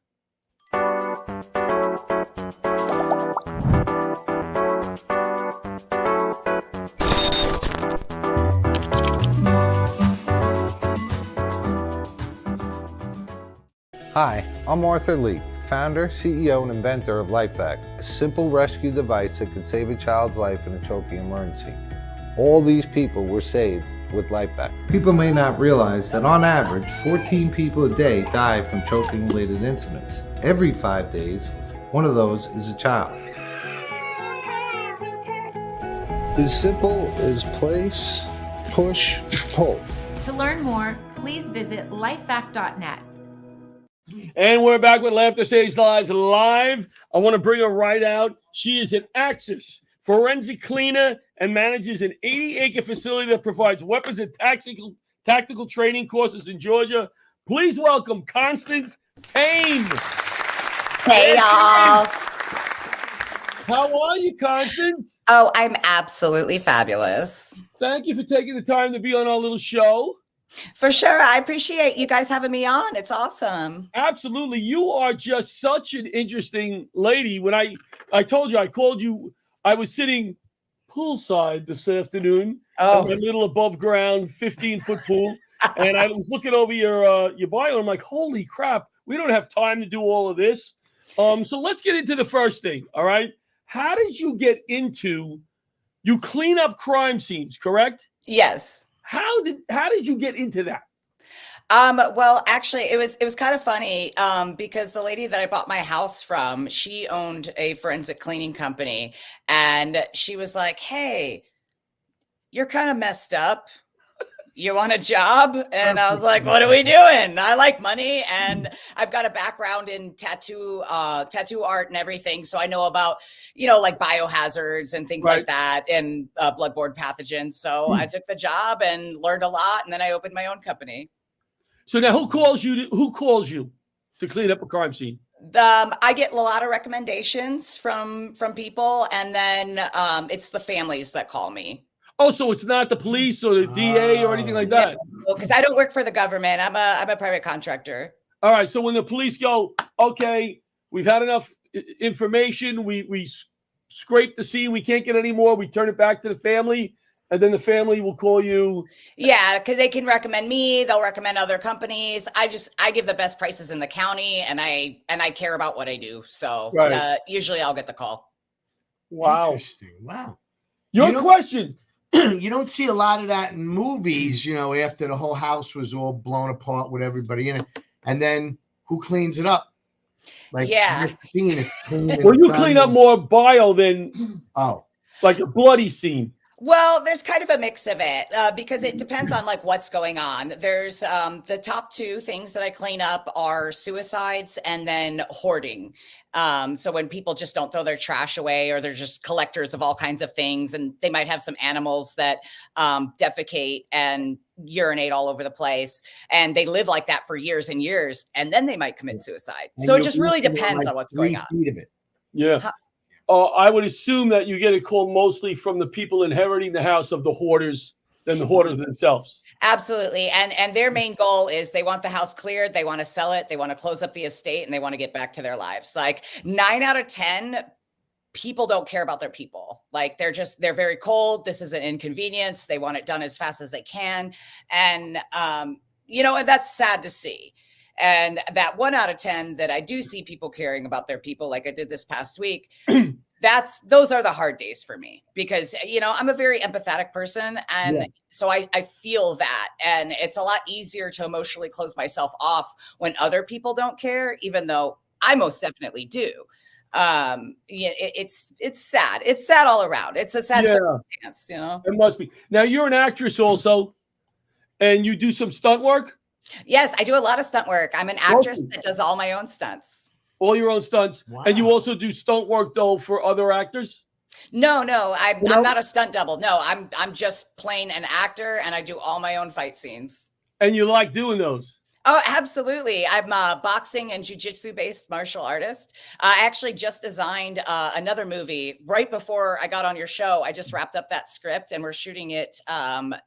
S12: Hi, I'm Arthur Lee, founder, CEO, and inventor of LifeVac, a simple rescue device that can save a child's life in a choking emergency. All these people were saved with LifeVac.
S8: People may not realize that on average, 14 people a day die from choking-related incidents. Every 5 days, one of those is a child.
S13: As simple as place, push, pull.
S14: To learn more, please visit lifevac.net.
S2: And we're back with Laughter Saves Lives Live. I want to bring her right out. She is an Axis forensic cleaner and manages an 80-acre facility that provides weapons and tactical training courses in Georgia. Please welcome Constance Payne.
S15: Hey, y'all.
S2: How are you, Constance?
S15: Oh, I'm absolutely fabulous.
S2: Thank you for taking the time to be on our little show.
S15: For sure. I appreciate you guys having me on. It's awesome.
S2: Absolutely. You are just such an interesting lady. When I told you, I called you, I was sitting poolside this afternoon in my little above ground 15-foot pool. And I was looking over your bio. And I'm like, holy crap, we don't have time to do all of this. So let's get into the first thing. All right. How did you get into, you clean up crime scenes, correct?
S15: Yes.
S2: How did you get into that?
S15: Well, actually, it was kind of funny because the lady that I bought my house from, she owned a forensic cleaning company, and she was like, "Hey, you're kind of messed up. You want a job?" And I was like, "What are we doing? I like money, and I've got a background in tattoo art and everything, so I know about, like biohazards and things like that, and bloodborne pathogens." So I took the job and learned a lot, and then I opened my own company.
S2: So now, who calls you to clean up a crime scene?
S15: I get a lot of recommendations from people, and then it's the families that call me.
S2: Oh, so it's not the police or the DA or anything like that?
S15: Because I don't work for the government. I'm a private contractor.
S2: All right. So when the police go, okay, we've had enough information. We scrape the scene. We can't get any more. We turn it back to the family, and then the family will call you.
S15: Yeah, because they can recommend me. They'll recommend other companies. I give the best prices in the county, and I care about what I do. So usually I'll get the call.
S2: Wow.
S3: Interesting. Wow.
S2: Your question.
S3: You don't see a lot of that in movies, after the whole house was all blown apart with everybody in it. And then who cleans it up? Like,
S15: yeah.
S2: Well, you clean up more bio than like a bloody scene.
S15: Well, there's kind of a mix of it because it depends on like what's going on. There's the top two things that I clean up are suicides and then hoarding. So when people just don't throw their trash away, or they're just collectors of all kinds of things, and they might have some animals that defecate and urinate all over the place, and they live like that for years and years, and then they might commit suicide.
S3: And
S15: So it
S3: you're
S15: just really
S3: looking at,
S15: depends
S3: like,
S15: on what's
S3: 3
S15: going on.
S3: feet of it.
S2: Yeah. I would assume that you get a call mostly from the people inheriting the house of the hoarders than the hoarders themselves.
S15: Absolutely. And their main goal is they want the house cleared, they want to sell it, they want to close up the estate, and they want to get back to their lives. Like 9 out of 10 people don't care about their people. Like they're very cold. This is an inconvenience. They want it done as fast as they can. And and that's sad to see. And that 1 out of 10 that I do see people caring about their people, like I did this past week, those are the hard days for me, because I'm a very empathetic person, and so I feel that, and it's a lot easier to emotionally close myself off when other people don't care, even though I most definitely do. It's sad. It's sad all around. It's a sad circumstance,
S2: It must be. Now you're an actress also, and you do some stunt work.
S15: Yes, I do a lot of stunt work. I'm an actress that does all my own stunts.
S2: All your own stunts. Wow. And you also do stunt work though for other actors?
S15: No, I'm not a stunt double. No, I'm just plain an actor, and I do all my own fight scenes.
S2: And you like doing those?
S15: Oh, absolutely. I'm a boxing and jiu-jitsu based martial artist. I actually just designed another movie right before I got on your show. I just wrapped up that script, and we're shooting it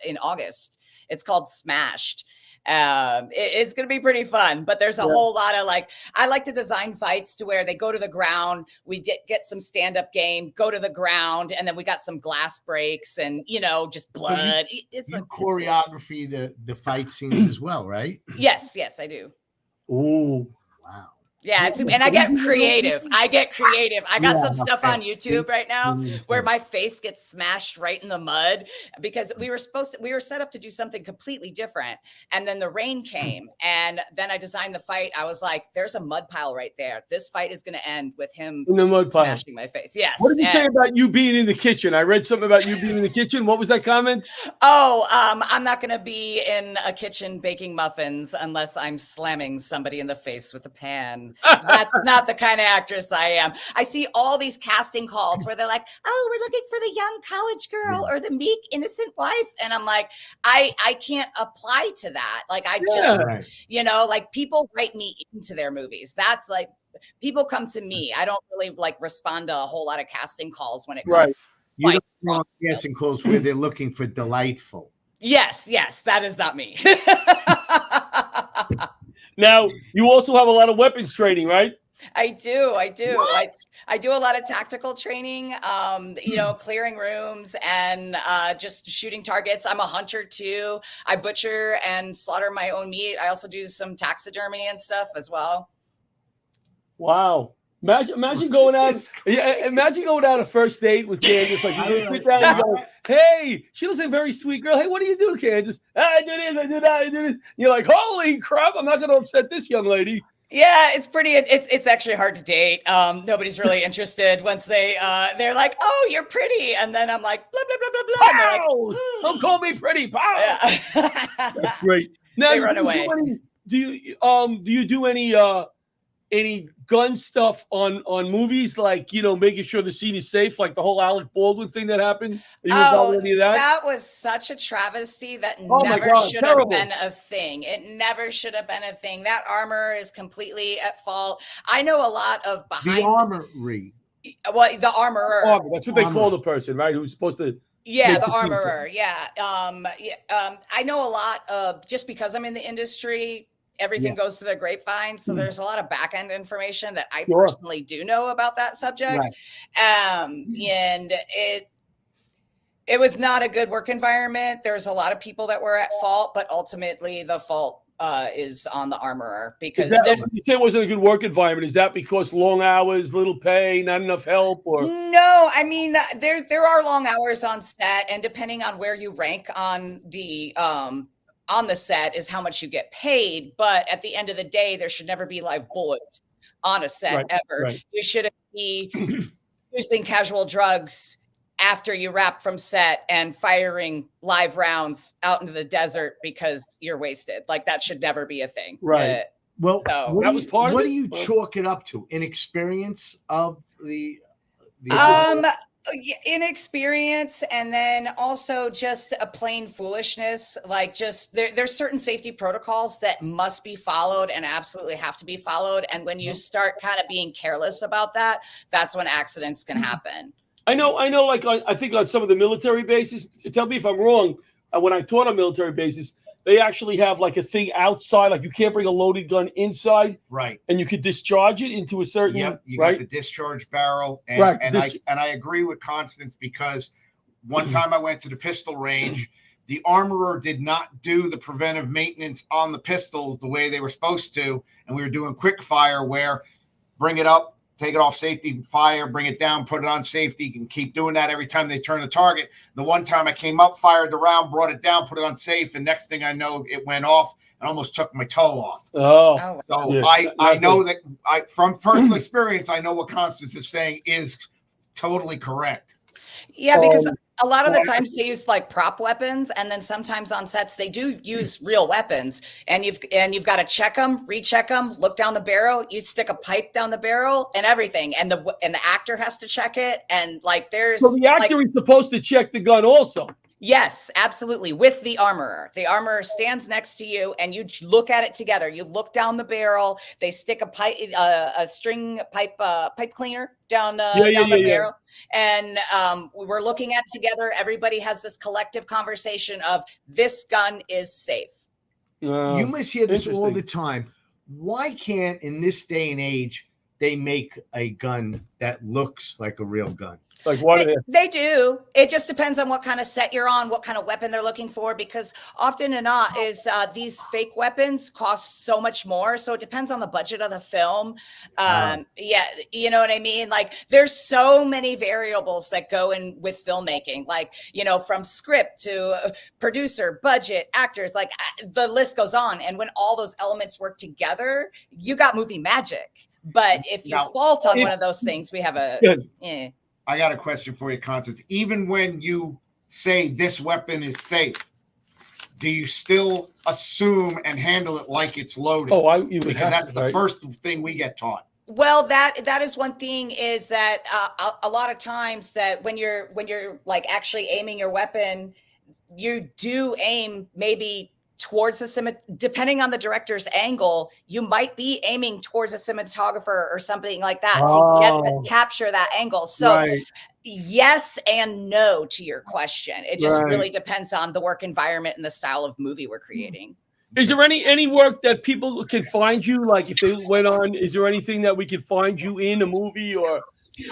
S15: in August. It's called Smashed. It's going to be pretty fun, but there's a whole lot of I like to design fights to where they go to the ground. We get some stand-up game, go to the ground, and then we got some glass breaks and, just blood. It's
S3: choreography, the fight scenes as well, right?
S15: Yes, I do.
S2: Ooh.
S3: Wow.
S15: Yeah, and I get creative. I got some stuff on YouTube right now where my face gets smashed right in the mud, because we were set up to do something completely different. And then the rain came, and then I designed the fight. I was like, there's a mud pile right there. This fight is going to end with him
S2: in the mud
S15: smashing my face. Yes.
S2: What did you say about you being in the kitchen? I read something about you being in the kitchen. What was that comment?
S15: Oh, I'm not going to be in a kitchen baking muffins unless I'm slamming somebody in the face with a pan. That's not the kind of actress I am. I see all these casting calls where they're like, oh, we're looking for the young college girl or the meek, innocent wife. And I'm like, I can't apply to that. Like, I just, people write me into their movies. That's like, people come to me. I don't really respond to a whole lot of casting calls when it comes to
S3: you don't want casting calls where they're looking for delightful.
S15: Yes, that is not me.
S2: Now, you also have a lot of weapons training, right?
S15: I do. I do a lot of tactical training, clearing rooms and just shooting targets. I'm a hunter too. I butcher and slaughter my own meat. I also do some taxidermy and stuff as well.
S2: Wow. Imagine going out. Imagine going out a first date with Candace. Like, you sit down and go, hey, she looks like a very sweet girl. Hey, what do you do, Candace? I do this, I do that, I do this. You're like, holy crap, I'm not going to upset this young lady.
S15: Yeah, it's actually hard to date. Nobody's really interested once they're like, oh, you're pretty. And then I'm like, blah, blah, blah, blah, blah. And they're like,
S2: don't call me pretty. Pow.
S15: Yeah.
S2: That's great. Now,
S15: they run away.
S2: Do you do any gun stuff on movies, like, making sure the scene is safe, like the whole Alec Baldwin thing that happened?
S15: That was such a travesty. That never should have been a thing. It never should have been a thing. That armor is completely at fault. I know a lot of behind
S3: the armory.
S15: Well, the armorer.
S2: That's what they call the person, right? Who's supposed to.
S15: Yeah, the armorer. Yeah. I know a lot of, just because I'm in the industry, everything goes to the grapevine. So there's a lot of back end information that I personally do know about that subject. Right. And it was not a good work environment. There's a lot of people that were at fault, but ultimately the fault is on the armorer, because
S2: when you say it wasn't a good work environment, is that because long hours, little pay, not enough help? Or
S15: no, I mean, there are long hours on set, and depending on where you rank on the set is how much you get paid. But at the end of the day, there should never be live bullets on a set ever. Right. You shouldn't be using casual drugs after you wrap from set and firing live rounds out into the desert because you're wasted. Like that should never be a thing.
S2: Right.
S3: Well,
S15: So-
S3: what
S2: That
S3: do
S2: was
S3: you,
S2: part of
S3: what
S2: it?
S3: do you
S2: Well-
S3: chalk it up to? Inexperience of the
S15: inexperience, and then also just a plain foolishness. Like just there's certain safety protocols that must be followed and absolutely have to be followed. And when you start kind of being careless about that, that's when accidents can happen.
S2: I know. Like I think on some of the military bases. Tell me if I'm wrong. When I taught on military bases, they actually have like a thing outside, like you can't bring a loaded gun inside,
S4: Right.
S2: and you could discharge it into a certain.
S4: Yep, you
S2: right?
S4: got the discharge barrel, and
S2: Right,
S4: I agree with Constance, because one time I went to the pistol range, the armorer did not do the preventive maintenance on the pistols the way they were supposed to, and we were doing quick fire where bring it up, take it off safety, fire, bring it down, put it on safety, and keep doing that every time they turn the target. The one time I came up, fired the round, brought it down, put it on safe, and next thing I know, it went off and almost took my toe off.
S2: Oh,
S4: So
S2: yeah,
S4: I know that from personal experience, I know what Constance is saying is totally correct.
S15: Yeah, because a lot of the times they use like prop weapons, and then sometimes on sets they do use real weapons, and you've got to check them, recheck them, look down the barrel, you stick a pipe down the barrel and everything, and the actor has to check it, and like there's
S2: So the actor is supposed to check the gun also.
S15: Yes, absolutely. With the armorer. The armorer stands next to you and you look at it together. You look down the barrel. They stick a pipe, a string pipe cleaner down the barrel. And we're looking at it together. Everybody has this collective conversation of this gun is safe.
S3: You must hear this all the time. Why can't, in this day and age, they make a gun that looks like a real gun?
S2: Like what?
S15: They do. It just depends on what kind of set you're on, what kind of weapon they're looking for, because often and not is these fake weapons cost so much more. So it depends on the budget of the film. Yeah, you know what I mean? Like there's so many variables that go in with filmmaking, like, you know, from script to producer, budget, actors, like the list goes on. And when all those elements work together, you got movie magic. But if you fault on one of those things, we have a...
S4: I got a question for you, Constance. Even when you say this weapon is safe, do you still assume and handle it like it's loaded?
S2: Oh,
S4: because that's the first thing we get taught.
S15: Well, that is one thing, is that a lot of times that when you're like actually aiming your weapon, you do aim maybe towards the depending on the director's angle, you might be aiming towards a cinematographer or something like that to capture that angle. So yes and no to your question. It just really depends on the work environment and the style of movie we're creating.
S2: Is there any work that people can find you? Like if they went on, is there anything that we can find you in a movie or?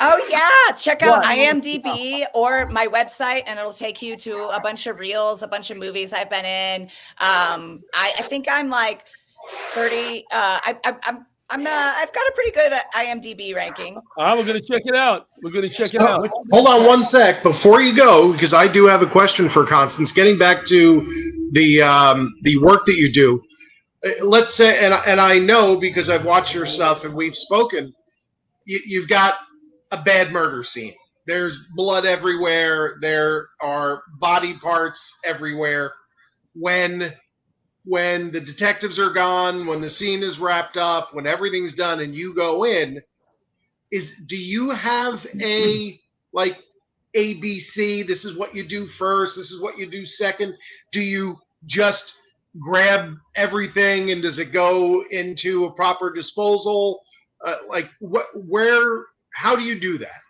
S15: Oh yeah, check out IMDb or my website, and it'll take you to a bunch of reels, a bunch of movies I've been in. I think I'm like 30. I've got a pretty good IMDb ranking.
S2: We're gonna check it out.
S5: Hold on one sec before you go, because I do have a question for Constance. Getting back to the work that you do, let's say, and I know because I've watched your stuff and we've spoken. You've got a bad murder scene. There's blood everywhere. There are body parts everywhere. When the detectives are gone, when the scene is wrapped up, when everything's done and you go in, do you have a like ABC? This is what you do first. This is what you do second. Do you just grab everything and does it go into a proper disposal? How do you do that?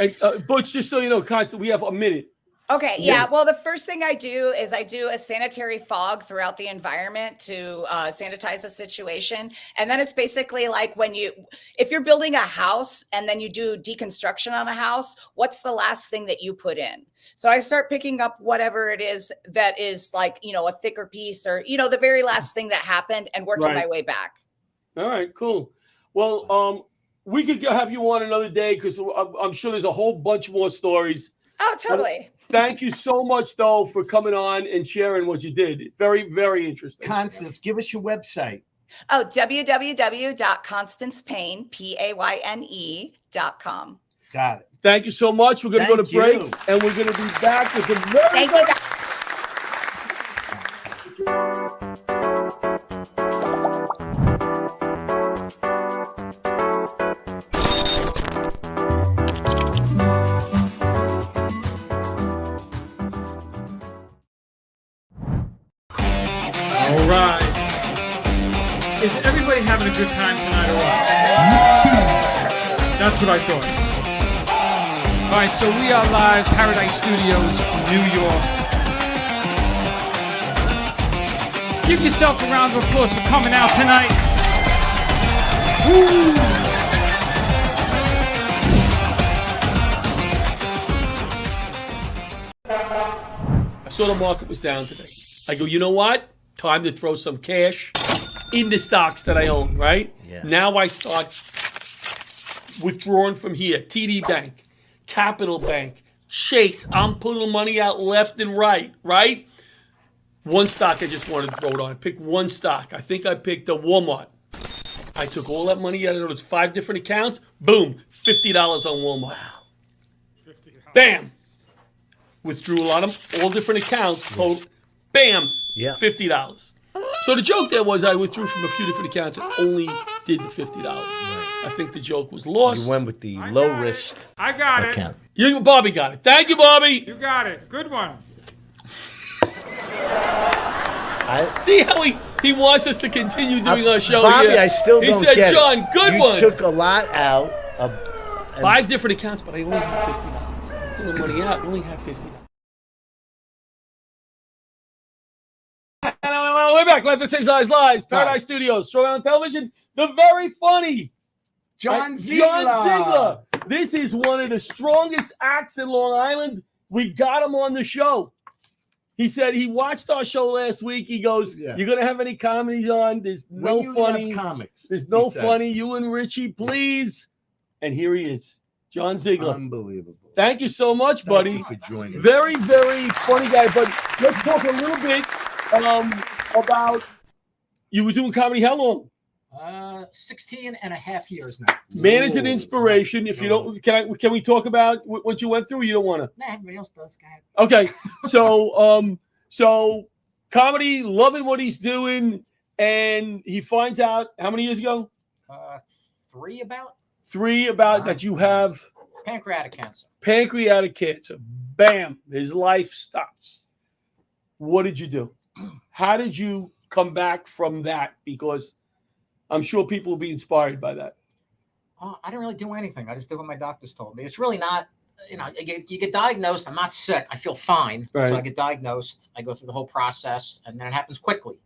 S2: And Butch, just so you know, Constance, we have a minute.
S15: Okay, yeah. Well, the first thing I do is I do a sanitary fog throughout the environment to sanitize the situation. And then it's basically like if you're building a house and then you do deconstruction on a house, what's the last thing that you put in? So I start picking up whatever it is that is like, you know, a thicker piece or, you know, the very last thing that happened and working my way back.
S2: All right, cool. Well, we could have you on another day because I'm sure there's a whole bunch more stories.
S15: Oh, totally.
S2: Thank you so much, though, for coming on and sharing what you did. Very, very interesting.
S3: Constance, give us your website.
S15: Oh, www.constancepayne.com.
S3: Got it.
S2: Thank you so much. We're going to go to
S3: Thank
S2: break,
S3: you.
S2: and we're going to be back with the very
S15: Thank you.
S11: All right. Is everybody having a good time tonight or what? That's what I thought. All right, so we are live, Paradise Studios, New York. Give yourself a round of applause for coming out tonight. Woo!
S2: I saw the market was down today. I go, you know what? Time to throw some cash in the stocks that I own, right?
S3: Yeah.
S2: Now I start withdrawing from here. TD Bank, Capital Bank, Chase. I'm putting money out left and right, right? One stock I just wanted to throw it on. I picked one stock. I think I picked the Walmart. I took all that money out of those 5 different accounts. Boom, $50 on Walmart. Wow. Bam. Withdrew a lot of all different accounts. Total, bam,
S3: Yeah.
S2: $50. So the joke there was I withdrew from a few different accounts and only did the $50. Right. I think the joke was lost.
S3: You went with the low risk
S11: I got
S3: account.
S2: Bobby got it. Thank you, Bobby.
S11: it. You got it. Good one.
S2: See how he wants us to continue doing our show
S3: Bobby,
S2: here.
S3: I still
S2: he
S3: don't
S2: said,
S3: get
S2: John,
S3: it.
S2: good
S3: you
S2: one.
S3: took a lot out of
S2: 5 different accounts, but I only have $50. I pulled the money out. I only have $50. We're back. Life the Same Size Live. Paradise Studios. Show on television. The very funny
S3: John Ziegler.
S2: John Ziegler. This is one of the strongest acts in Long Island. We got him on the show. He said he watched our show last week. He goes, "You're gonna have any comedies on? There's no funny
S3: comics.
S2: There's no funny. You and Richie, please." And here he is, John Ziegler.
S3: Unbelievable.
S2: Thank you so much, buddy.
S3: Thank you for joining.
S2: Very, very funny guy. But let's talk a little bit about you were doing comedy how long?
S16: 16 and a half years now.
S2: Man is an inspiration. If you don't, can we talk about what you went through? Or you don't want to?
S16: Nah, everybody else does. Go ahead.
S2: Okay, so comedy, loving what he's doing, and he finds out how many years ago?
S16: 3 about.
S2: 3 about that you have
S16: Pancreatic cancer.
S2: Pancreatic cancer. Bam, his life stops. What did you do? How did you come back from that? Because I'm sure people will be inspired by that.
S16: I didn't really do anything. I just did what my doctors told me. It's really not, you get diagnosed. I'm not sick. I feel fine.
S2: Right.
S16: So I get diagnosed. I go through the whole process, and then it happens quickly.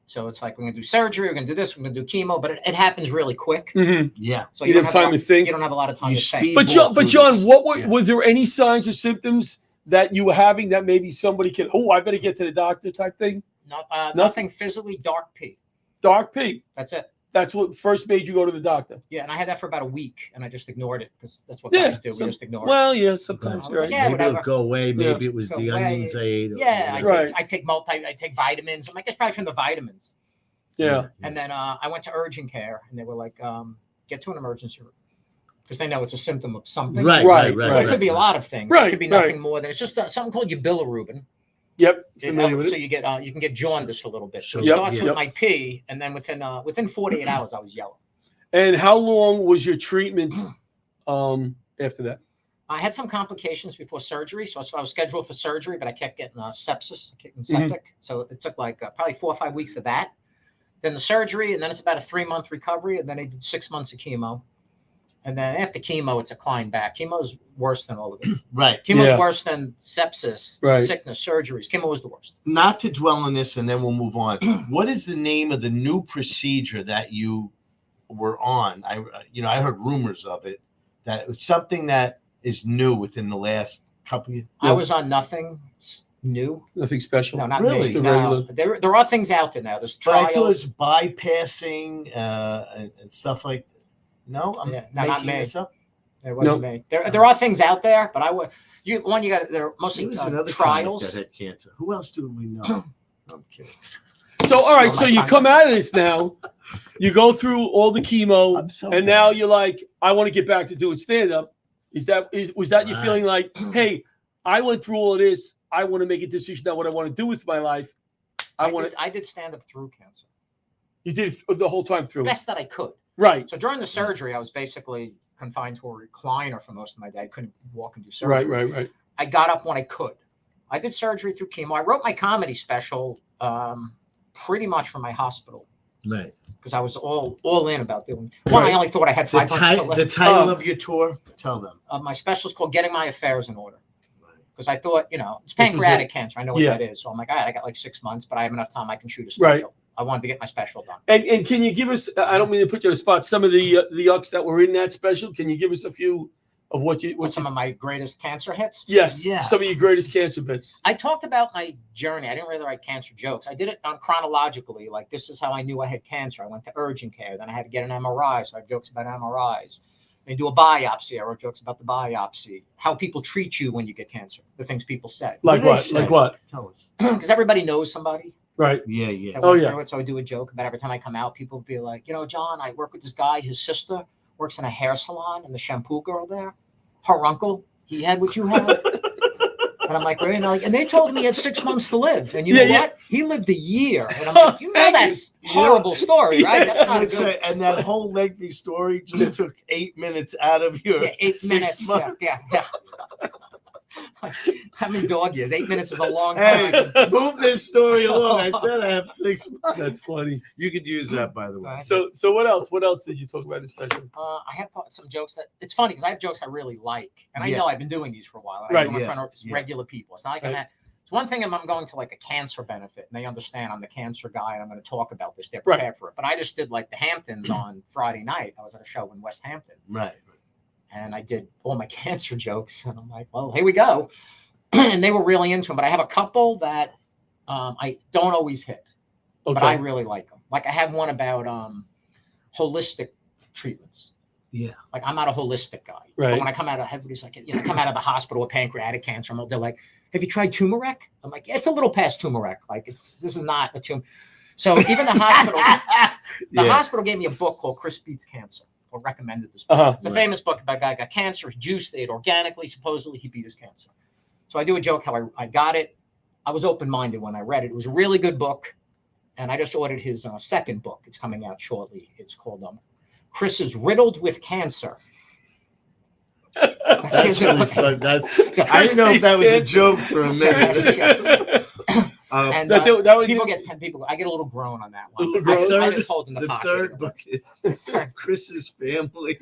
S16: So it's like, we're going to do surgery. We're going to do this. We're going to do chemo. But it happens really quick.
S2: Mm-hmm.
S3: Yeah.
S16: So
S2: you don't have time to think.
S16: You don't have a lot of time to think.
S2: But John, was there any signs or symptoms that you were having that maybe somebody can, I better get to the doctor type thing?
S16: Nothing physically. Dark pee.
S2: Dark pee.
S16: That's it.
S2: That's what first made you go to the doctor.
S16: Yeah, and I had that for about a week, and I just ignored it because that's what guys do. We just ignore it.
S2: Well, yeah, sometimes.
S16: Right. Like,
S3: Maybe it'll go away. Maybe it was
S16: Go
S3: the
S16: away.
S3: onions I ate.
S16: Yeah, I take vitamins. I'm like, it's probably from the vitamins.
S2: Yeah.
S16: And then I went to urgent care, and they were like, get to an emergency room. Because they know it's a symptom of something.
S3: Right.
S16: It could be a lot of things.
S2: Right,
S16: It could be nothing more than, it's just something called bilirubin.
S2: Yep. Familiar with
S16: So
S2: it.
S16: you can get jaundice a little bit. So it
S2: Yep,
S16: starts
S2: yep.
S16: with my pee, and then within 48 hours, I was yellow.
S2: And how long was your treatment after that?
S16: I had some complications before surgery, so I was scheduled for surgery, but I kept getting sepsis, getting septic. So it took like probably 4 or 5 weeks of that. Then the surgery, and then it's about a 3-month recovery, and then I did 6 months of chemo. And then after chemo, it's a climb back. Chemo is worse than all of it.
S3: Right.
S16: Chemo is worse than sepsis, sickness, surgeries. Chemo was the worst.
S3: Not to dwell on this, and then we'll move on. What is the name of the new procedure that you were on? I heard rumors of it, that it was something that is new within the last couple of years.
S16: I was on nothing new.
S2: Nothing special.
S16: No, not
S3: Really?
S16: me. No. There are things out there now. There's trials.
S3: I thought it was bypassing and stuff like. No, I'm
S16: not
S3: making
S16: me.
S3: this up.
S16: It wasn't me. There are things out there, but they're mostly
S3: There was another
S16: trials.
S3: comic that had cancer. Who else do we know? I'm kidding.
S2: So, all right, so you come out of this now, you go through all the chemo, and now you're like, I want to get back to doing stand-up. Was that you feeling like, hey, I went through all of this. I want to make a decision on what I want to do with my life.
S16: I did stand up through cancer.
S2: You did it the whole time through.
S16: Best that I could.
S2: Right.
S16: So during the surgery, I was basically confined to a recliner for most of my day. I couldn't walk and do surgery.
S2: Right.
S16: I got up when I could. I did surgery through chemo. I wrote my comedy special pretty much from my hospital.
S3: Right.
S16: Because I was all in about doing. One, I only thought I had 5 months to live.
S3: The title of your tour, tell them.
S16: My special is called Getting My Affairs in Order. Because I thought, it's pancreatic cancer. I know what that is. So I'm like, all right, I got like 6 months, but I have enough time. I can shoot a special.
S2: Right.
S16: I wanted to get my special done.
S2: And can you give us, I don't mean to put you on the spot, some of the yucks that were in that special? Can you give us a few of some
S16: of my greatest cancer hits?
S2: Yes. Yeah. Some of your greatest cancer bits.
S16: I talked about my journey. I didn't really write cancer jokes. I did it chronologically. Like, this is how I knew I had cancer. I went to urgent care. Then I had to get an MRI. So I have jokes about MRIs. They do a biopsy. I wrote jokes about the biopsy. How people treat you when you get cancer. The things people say.
S2: Like what? Like what?
S3: Tell us.
S16: Because everybody knows somebody.
S2: Right.
S3: Yeah.
S16: That went through it. So I do a joke about every time I come out, people will be like, John, I work with this guy. His sister works in a hair salon, and the shampoo girl there, her uncle, he had what you had. And I'm like, really? And they told me he had 6 months to live. And you know what? He lived a year. And I'm like, that's a horrible story, right? That's not a good.
S3: Right. And that whole lengthy story just took 8 minutes out of your
S16: 8 minutes. Yeah. I'm in dog years. 8 minutes is a long time.
S3: Hey, move this story along. I said I have 6 months.
S2: That's funny.
S3: You could use that, by the way.
S2: So what else? What else did you talk about in this special?
S16: I have some jokes that it's funny because I have jokes I really like, and I know I've been doing these for a while.
S2: Right.
S16: I'm in front of regular people. It's not like it's one thing if I'm going to like a cancer benefit and they understand I'm the cancer guy and I'm going to talk about this. They're prepared for it. But I just did like the Hamptons on Friday night. I was at a show in West Hampton.
S3: Right.
S16: And I did all my cancer jokes, and I'm like, well, here we go. And they were really into them. But I have a couple that I don't always hit, but I really like them. Like I have one about holistic treatments.
S3: Yeah.
S16: Like I'm not a holistic guy.
S2: Right.
S16: But when I come out of everybody's like, come out of the hospital with pancreatic cancer, they're like, have you tried turmeric? I'm like, yeah, it's a little past turmeric. Like this is not a tumor. So even the hospital, hospital gave me a book called Chris Beats Cancer. Or recommended this book. It's a famous book about a guy who got cancer. He juiced it organically. Supposedly he beat his cancer. So I do a joke how I got it. I was open-minded when I read it. It was a really good book. And I just ordered his second book. It's coming out shortly. It's called Chris is Riddled with Cancer.
S3: That's really fun. I didn't know if that was a joke for a minute.
S16: And people get 10 people. I get a little groan on that one. I just hold in the pocket.
S3: The third book is Chris's family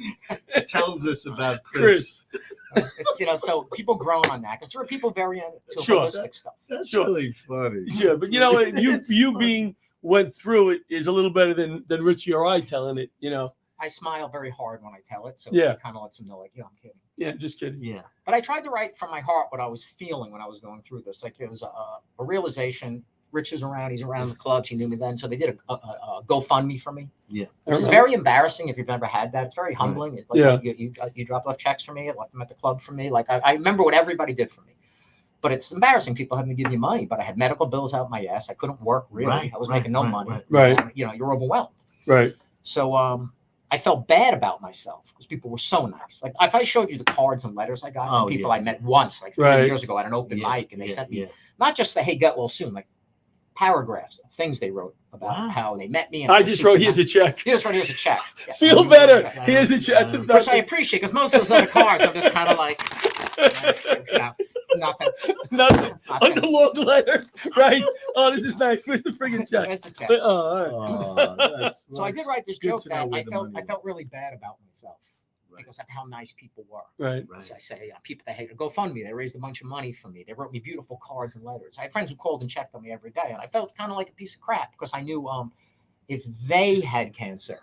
S3: tells us about Chris.
S16: It's so people groan on that because there are people very into holistic stuff.
S3: That's really funny.
S2: Yeah, but you know what? You being went through it is a little better than Richie or I telling it.
S16: I smile very hard when I tell it, so
S2: it
S16: kind of lets them know, like, I'm kidding.
S2: Yeah, just kidding.
S3: Yeah.
S16: But I tried to write from my heart what I was feeling when I was going through this. Like there was a realization. Rich is around. He's around the clubs. He knew me then, so they did a GoFundMe for me.
S3: Yeah.
S16: Which is very embarrassing if you've never had that. It's very humbling. Like, you dropped off checks for me. I left them at the club for me. Like I remember what everybody did for me. But it's embarrassing. People having to give you money. But I had medical bills out my ass. I couldn't work really. I was making no money.
S2: Right.
S16: And, you're overwhelmed.
S2: Right.
S16: So I felt bad about myself because people were so nice. Like if I showed you the cards and letters I got from people I met once, like 3 years ago at an open mic, and they sent me not just the hey, get well soon, like paragraphs of things they wrote about how they met me. And
S2: I just wrote, here's a check.
S16: You just wrote, here's a check. Yeah.
S2: Feel better. Here's a check.
S16: Which I appreciate because most of those other cards, I'm just kind of like, nothing.
S2: On the long letter, right? Oh, this is nice. Where's the friggin' check?
S16: Where's the check?
S2: All right.
S16: So I did write this joke that I felt really bad about myself. Because of how nice people were.
S2: Right.
S16: So I say, people that hate to GoFundMe, they raised a bunch of money for me. They wrote me beautiful cards and letters. I had friends who called and checked on me every day, and I felt kind of like a piece of crap because I knew if they had cancer,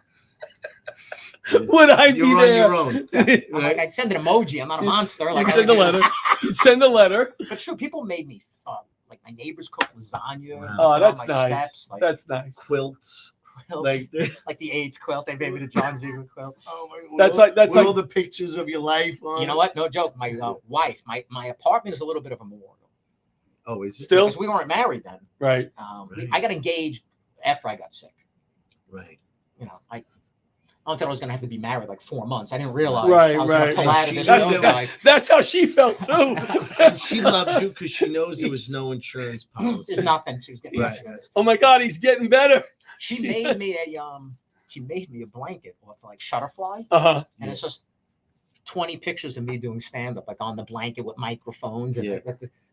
S2: would I be there?
S3: On your own.
S16: Like I'd send an emoji. I'm not a monster. Like
S2: send a letter. You'd send a letter.
S16: But sure, people made me like my neighbors cooked lasagna.
S2: Wow. Oh, that's nice.
S16: Steps, like,
S2: that's nice.
S3: Quilts.
S16: Like the AIDS quilt, they made me the John Ziegler quilt.
S3: Oh my God. That's
S2: like
S3: all the pictures of your life on.
S16: You know what? No joke. My wife, my apartment is a little bit of a memorial.
S3: Oh, is it?
S2: Still?
S16: Because we weren't married then.
S2: Right.
S16: I got engaged after I got sick.
S3: Right.
S16: I thought I was going to have to be married like 4 months. I didn't realize
S2: Right,
S16: I was going
S2: right.
S16: to pull out of this
S2: That's,
S16: young
S2: that's,
S16: guy.
S2: that's how she felt too.
S3: And she loves you because she knows there was no insurance policy.
S16: There's nothing. She was getting
S3: Right.
S2: Oh my God, he's getting better.
S16: She made me a blanket off like Shutterfly, and it's just 20 pictures of me doing stand up, like on the blanket with microphones and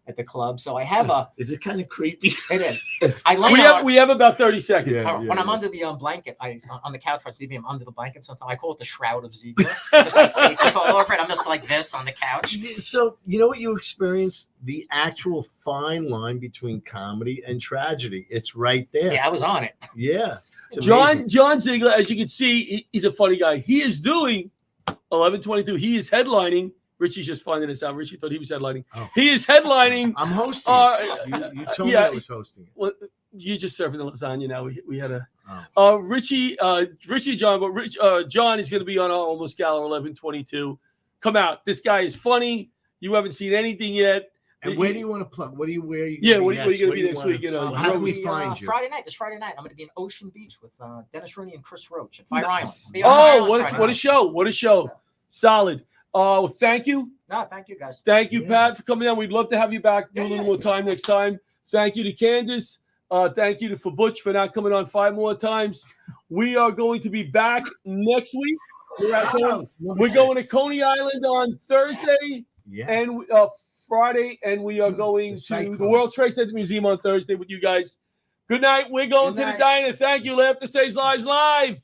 S16: at the club. So I have a.
S3: Is it kind of creepy?
S16: It is. I lay
S2: we have about 30 seconds.
S16: When I'm under the blanket, on the couch, I'm under the blanket. Sometimes I call it the Shroud of Ziegler. My face is all over it. I'm just like this on the couch.
S3: So you know what you experienced? The actual fine line between comedy and tragedy. It's right there.
S16: Yeah, I was on it.
S3: Yeah.
S2: John Ziegler, as you can see, he's a funny guy. He is doing 11/22. He is headlining. Richie's just finding this out. Richie thought he was headlining.
S3: Oh.
S2: He is headlining.
S3: I'm hosting. You told me I was hosting.
S2: Well, you're just serving the lasagna now. We had a Richie John, but John is going to be on our Almost Gala 11/22. Come out. This guy is funny. You haven't seen anything yet.
S3: And where do you want to plug? Where are you
S2: what are you going to be next week?
S3: How do we find you?
S16: This Friday night, I'm going to be in Ocean Beach with Dennis Rooney and Chris Roach at Fire Island.
S2: Oh, what a show! What a show! Solid. Thank you.
S16: No, thank you guys.
S2: Thank you, Pat, for coming down. We'd love to have you back. Do a little more time next time. Thank you to Candace. Thank you for Butch for not coming on 5 more times. We are going to be back next week. We're going to Coney Island on Thursday and Friday, and we are going to the World Trade Center Museum on Thursday with you guys. Good night. We're going to the diner. Thank you. Laughter Saves Lives Live.